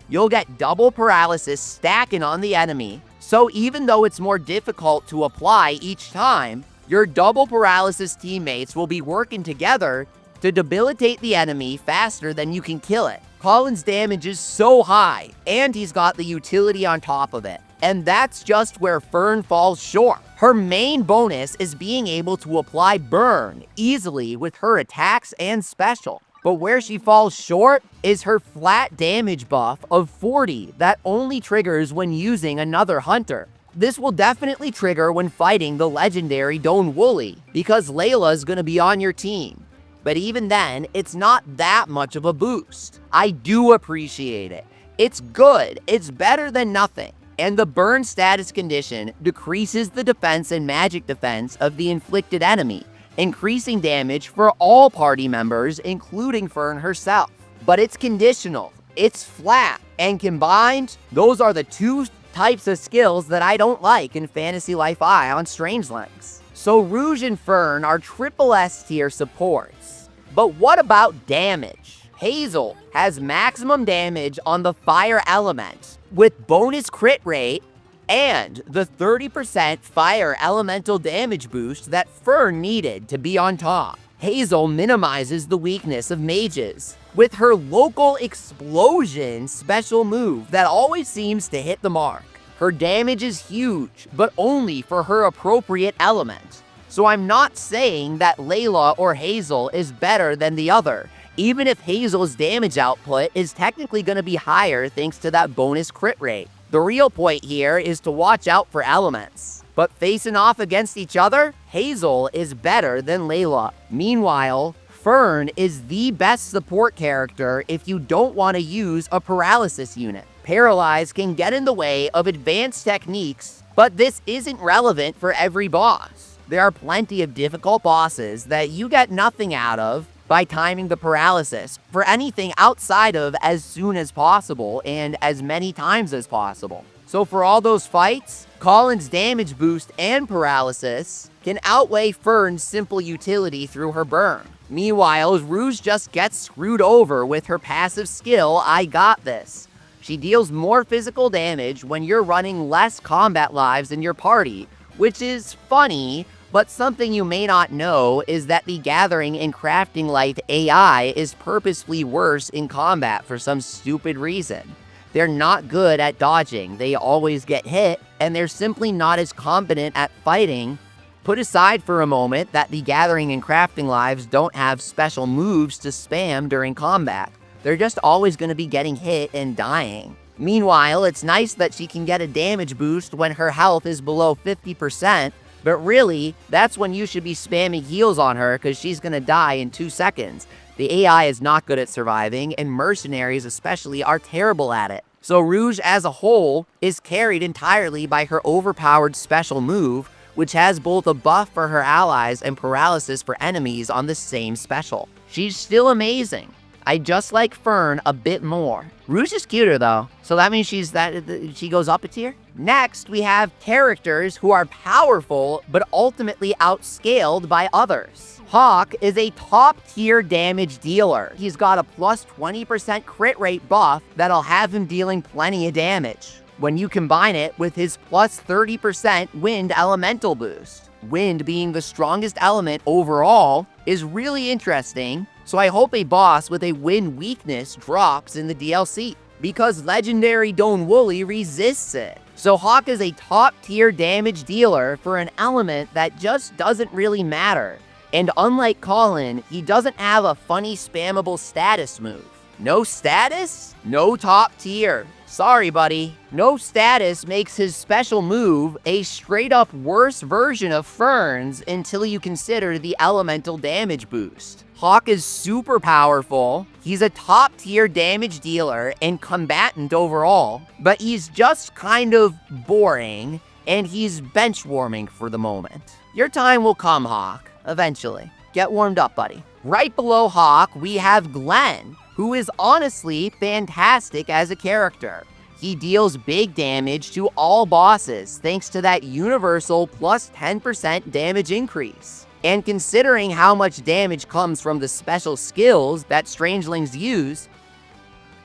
You'll get double paralysis stacking on the enemy, so even though it's more difficult to apply each time, your double paralysis teammates will be working together to debilitate the enemy faster than you can kill it. Colin's damage is so high, and he's got the utility on top of it. And that's just where Fern falls short. Her main bonus is being able to apply burn easily with her attacks and special. But where she falls short is her flat damage buff of 40 that only triggers when using another hunter. This will definitely trigger when fighting the legendary Woolie, because Leilah is going to be on your team. But even then, it's not that much of a boost. I do appreciate it. It's good. It's better than nothing. And the burn status condition decreases the defense and magic defense of the inflicted enemy, increasing damage for all party members, including Fern herself. But it's conditional. It's flat. And combined, those are the two types of skills that I don't like in Fantasy Life I on Strangelings. So Rouge and Fern are triple S tier supports. But what about damage? Hazel has maximum damage on the fire element with bonus crit rate and the 30% fire elemental damage boost that Fern needed to be on top. Hazel minimizes the weakness of mages with her local explosion special move that always seems to hit the mark. Her damage is huge, but only for her appropriate element. So I'm not saying that Leilah or Hazel is better than the other, even if Hazel's damage output is technically going to be higher thanks to that bonus crit rate. The real point here is to watch out for elements. But facing off against each other, Hazel is better than Leilah. Meanwhile, Fern is the best support character if you don't want to use a paralysis unit. Paralyze can get in the way of advanced techniques, but this isn't relevant for every boss. There are plenty of difficult bosses that you get nothing out of by timing the paralysis for anything outside of as soon as possible and as many times as possible. So for all those fights, Colin's damage boost and paralysis can outweigh Fern's simple utility through her burn. Meanwhile, Rouge just gets screwed over with her passive skill, I Got This. She deals more physical damage when you're running less combat lives in your party, which is funny, but something you may not know is that the Gathering and Crafting Life AI is purposefully worse in combat for some stupid reason. They're not good at dodging, they always get hit, and they're simply not as competent at fighting. Put aside for a moment that the Gathering and Crafting Lives don't have special moves to spam during combat. They're just always going to be getting hit and dying. Meanwhile, it's nice that she can get a damage boost when her health is below 50%, but really, that's when you should be spamming heals on her because she's going to die in 2 seconds. The AI is not good at surviving, and mercenaries especially are terrible at it. So Rouge as a whole is carried entirely by her overpowered special move, which has both a buff for her allies and paralysis for enemies on the same special. She's still amazing. I just like Fern a bit more. Rouge is cuter though, so that means she goes up a tier. Next, we have characters who are powerful but ultimately outscaled by others. Hawke is a top tier damage dealer. He's got a plus 20% crit rate buff that'll have him dealing plenty of damage when you combine it with his plus 30% wind elemental boost. Wind being the strongest element overall is really interesting. So I hope a boss with a wind weakness drops in the DLC, because legendary Woolie resists it. So Hawke is a top tier damage dealer for an element that just doesn't really matter. And unlike Colin, he doesn't have a funny spammable status move. No status? No top tier. Sorry, buddy. No status makes his special move a straight-up worse version of Fern's until you consider the elemental damage boost. Hawke is super powerful, he's a top-tier damage dealer and combatant overall, but he's just kind of boring, and he's bench-warming for the moment. Your time will come, Hawke, eventually. Get warmed up, buddy. Right below Hawke, we have Glenn, who is honestly fantastic as a character. He deals big damage to all bosses thanks to that universal plus 10% damage increase. And considering how much damage comes from the special skills that Strangelings use,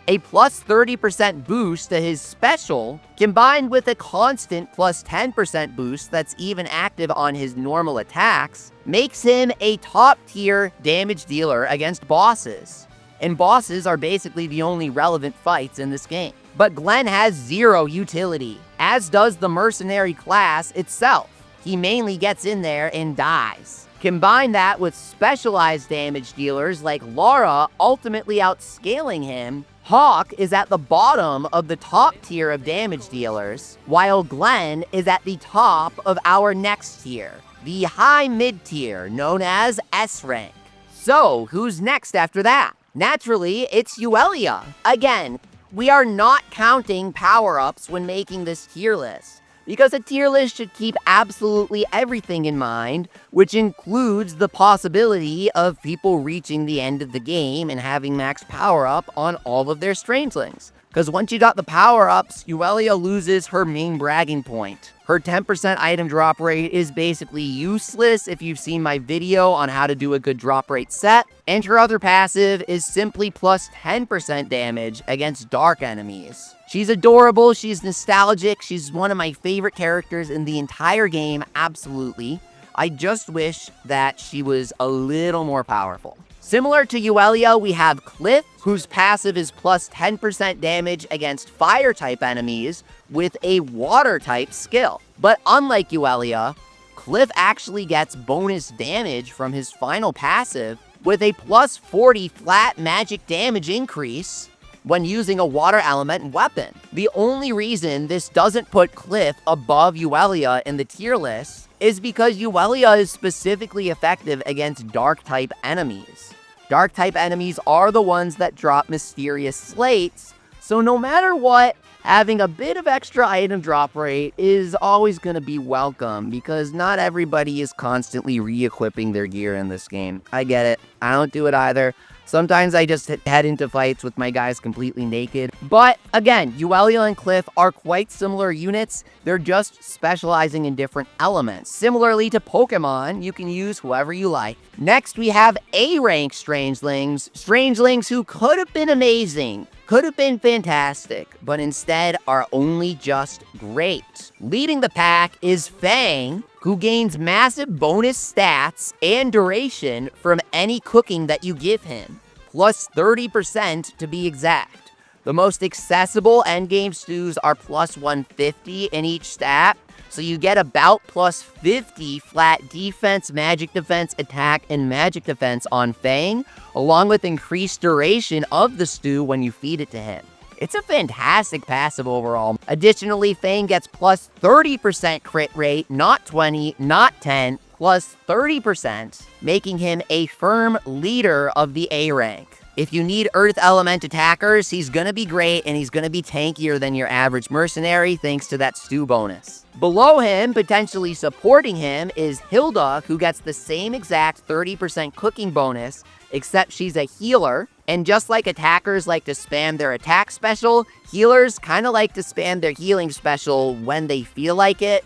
a plus 30% boost to his special, combined with a constant plus 10% boost that's even active on his normal attacks, makes him a top-tier damage dealer against bosses. And bosses are basically the only relevant fights in this game. But Glenn has zero utility, as does the mercenary class itself. He mainly gets in there and dies. Combine that with specialized damage dealers like Laura ultimately outscaling him, Hawke is at the bottom of the top tier of damage dealers, while Glenn is at the top of our next tier, the high mid tier known as S rank. So, who's next after that? Naturally, it's Yuelia. Again, we are not counting power-ups when making this tier list, because a tier list should keep absolutely everything in mind, which includes the possibility of people reaching the end of the game and having max power-up on all of their Strangelings. Because once you got the power-ups, Yuelia loses her main bragging point. Her 10% item drop rate is basically useless if you've seen my video on how to do a good drop rate set, and her other passive is simply plus 10% damage against dark enemies. She's adorable, she's nostalgic, she's one of my favorite characters in the entire game, absolutely. I just wish that she was a little more powerful. Similar to Yuelia, we have Cliff, whose passive is plus 10% damage against fire-type enemies with a water-type skill. But unlike Yuelia, Cliff actually gets bonus damage from his final passive with a plus 40 flat magic damage increase when using a water element weapon. The only reason this doesn't put Cliff above Yuelia in the tier list is because Yuelia is specifically effective against dark-type enemies. Dark-type enemies are the ones that drop mysterious slates, so no matter what, having a bit of extra item drop rate is always going to be welcome, because not everybody is constantly re-equipping their gear in this game. I get it. I don't do it either. Sometimes I just head into fights with my guys completely naked. But again, Yuelia and Cliff are quite similar units. They're just specializing in different elements. Similarly to Pokemon, you can use whoever you like. Next, we have A-rank Strangelings. Strangelings who could have been amazing, could have been fantastic, but instead are only just great. Leading the pack is Fang, who gains massive bonus stats and duration from any cooking that you give him, plus 30% to be exact. The most accessible endgame stews are plus 150 in each stat, so you get about plus 50 flat defense, magic defense, attack, and magic defense on Fang, along with increased duration of the stew when you feed it to him. It's a fantastic passive overall. Additionally, Fang gets plus 30% crit rate, not 20, not 10, plus 30%, making him a firm leader of the A rank. If you need Earth Element attackers, he's gonna be great, and he's gonna be tankier than your average mercenary thanks to that stew bonus. Below him, potentially supporting him, is Hilda, who gets the same exact 30% cooking bonus, except she's a healer. And just like attackers like to spam their attack special, healers kind of like to spam their healing special when they feel like it.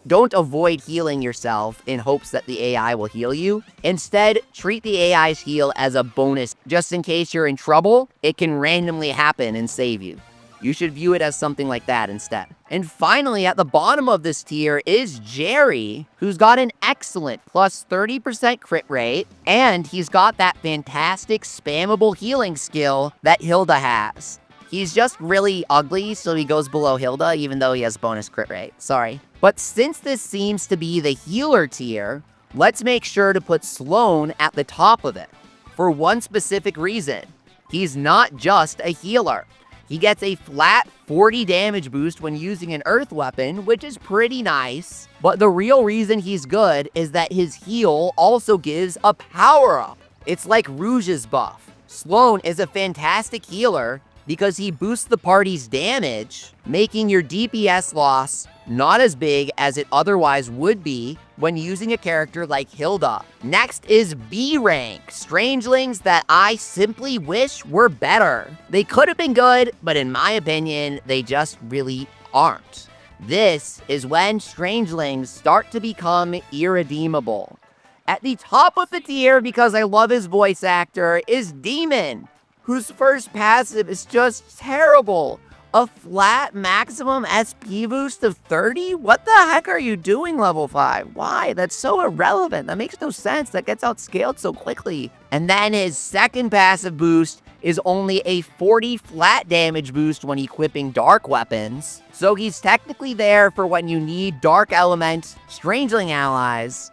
Don't avoid healing yourself in hopes that the AI will heal you. Instead, treat the AI's heal as a bonus. Just in case you're in trouble, it can randomly happen and save you. You should view it as something like that instead. And finally, at the bottom of this tier is Jerry, who's got an excellent plus 30% crit rate, and he's got that fantastic spammable healing skill that Hilda has. He's just really ugly, so he goes below Hilda, even though he has bonus crit rate. Sorry. But since this seems to be the healer tier, let's make sure to put Sloan at the top of it. For one specific reason. He's not just a healer. He gets a flat 40 damage boost when using an earth weapon, which is pretty nice. But the real reason he's good is that his heal also gives a power-up. It's like Rouge's buff. Sloan is a fantastic healer because he boosts the party's damage, making your DPS loss not as big as it otherwise would be when using a character like Hilda. Next is B rank, Strangelings that I simply wish were better. They could have been good, but in my opinion, they just really aren't. This is when Strangelings start to become irredeemable. At the top of the tier, because I love his voice actor, is Daemon, whose first passive is just terrible. A flat maximum SP boost of 30? What the heck are you doing, level 5? Why? That's so irrelevant. That makes no sense. That gets outscaled so quickly. And then his second passive boost is only a 40 flat damage boost when equipping dark weapons. So he's technically there for when you need dark element Strangeling allies.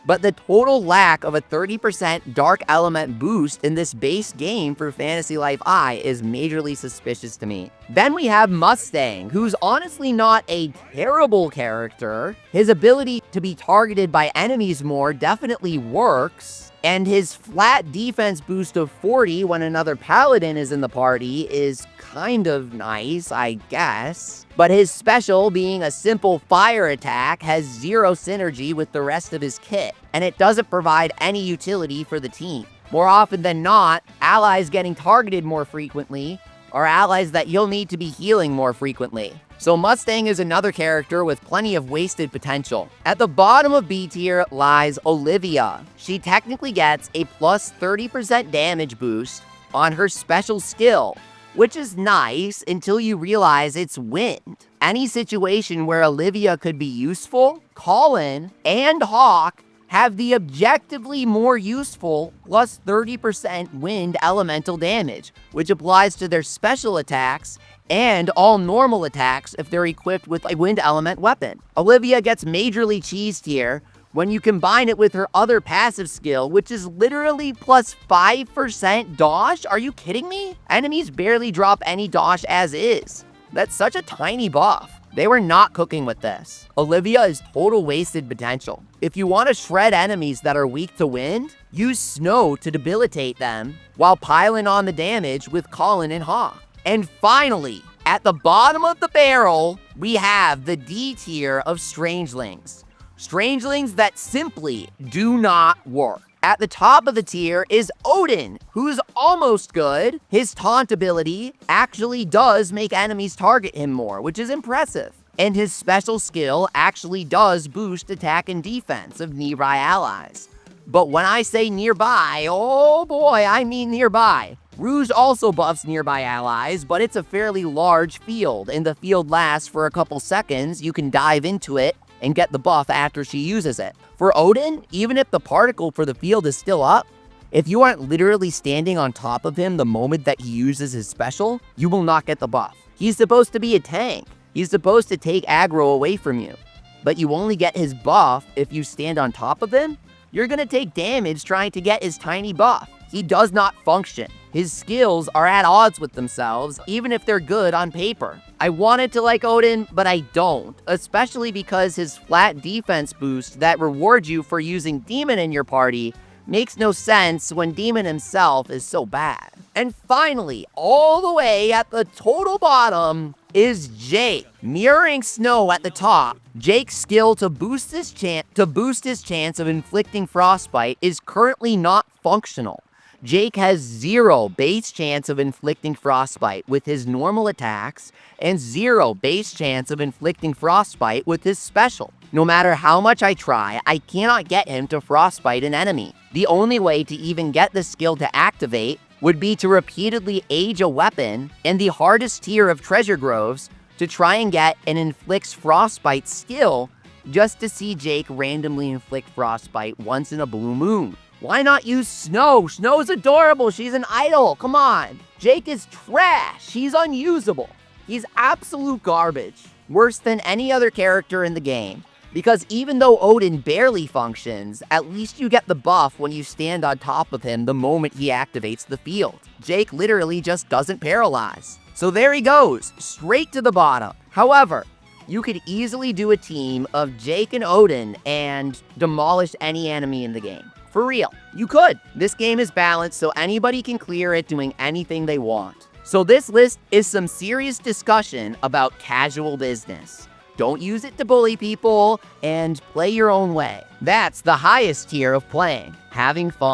But the total lack of a 30% Dark Element boost in this base game for Fantasy Life I is majorly suspicious to me. Then we have Mustang, who's honestly not a terrible character. His ability to be targeted by enemies more definitely works. And his flat defense boost of 40 when another paladin is in the party is kind of nice, I guess. But his special, being a simple fire attack, has zero synergy with the rest of his kit, and it doesn't provide any utility for the team. More often than not, allies getting targeted more frequently are allies that you'll need to be healing more frequently. So Mustang is another character with plenty of wasted potential. At the bottom of B tier lies Olivia. She technically gets a plus 30% damage boost on her special skill, which is nice until you realize it's wind. Any situation where Olivia could be useful, Colin and Hawke have the objectively more useful plus 30% wind elemental damage, which applies to their special attacks and all normal attacks if they're equipped with a wind element weapon. Olivia gets majorly cheesed here when you combine it with her other passive skill, which is literally plus 5% dodge. Are you kidding me? Enemies barely drop any dodge as is. That's such a tiny buff. They were not cooking with this. Olivia is total wasted potential. If you want to shred enemies that are weak to wind, use snow to debilitate them while piling on the damage with Colin and Hawke. And finally, at the bottom of the barrel, we have the D tier of Strangelings. Strangelings that simply do not work. At the top of the tier is Odin, who's almost good. His taunt ability actually does make enemies target him more, which is impressive. And his special skill actually does boost attack and defense of nearby allies. But when I say nearby, oh boy, I mean nearby. Rouge also buffs nearby allies, but it's a fairly large field, and the field lasts for a couple seconds. You can dive into it and get the buff after she uses it. For Odin, even if the particle for the field is still up, if you aren't literally standing on top of him the moment that he uses his special, you will not get the buff. He's supposed to be a tank. He's supposed to take aggro away from you. But you only get his buff if you stand on top of him. You're gonna take damage trying to get his tiny buff. He does not function. His skills are at odds with themselves, even if they're good on paper. I wanted to like Odin, but I don't, especially because his flat defense boost that rewards you for using Daemon in your party makes no sense when Daemon himself is so bad. And finally, all the way at the total bottom is Jake. Mirroring Snow at the top, Jake's skill to boost his chance of inflicting Frostbite is currently not functional. Jake has 0 base chance of inflicting Frostbite with his normal attacks and 0 base chance of inflicting Frostbite with his special. No matter how much I try, I cannot get him to Frostbite an enemy. The only way to even get the skill to activate would be to repeatedly age a weapon in the hardest tier of treasure groves to try and get an inflicts Frostbite skill just to see Jake randomly inflict Frostbite once in a blue moon. Why not use Snow? Snow's adorable. She's an idol. Come on. Jake is trash. He's unusable. He's absolute garbage. Worse than any other character in the game. Because even though Odin barely functions, at least you get the buff when you stand on top of him the moment he activates the field. Jake literally just doesn't paralyze. So there he goes, straight to the bottom. However, you could easily do a team of Jake and Odin and demolish any enemy in the game. For real, you could. This game is balanced, so anybody can clear it doing anything they want. So this list is some serious discussion about casual business. Don't use it to bully people, and play your own way. That's the highest tier of playing, having fun.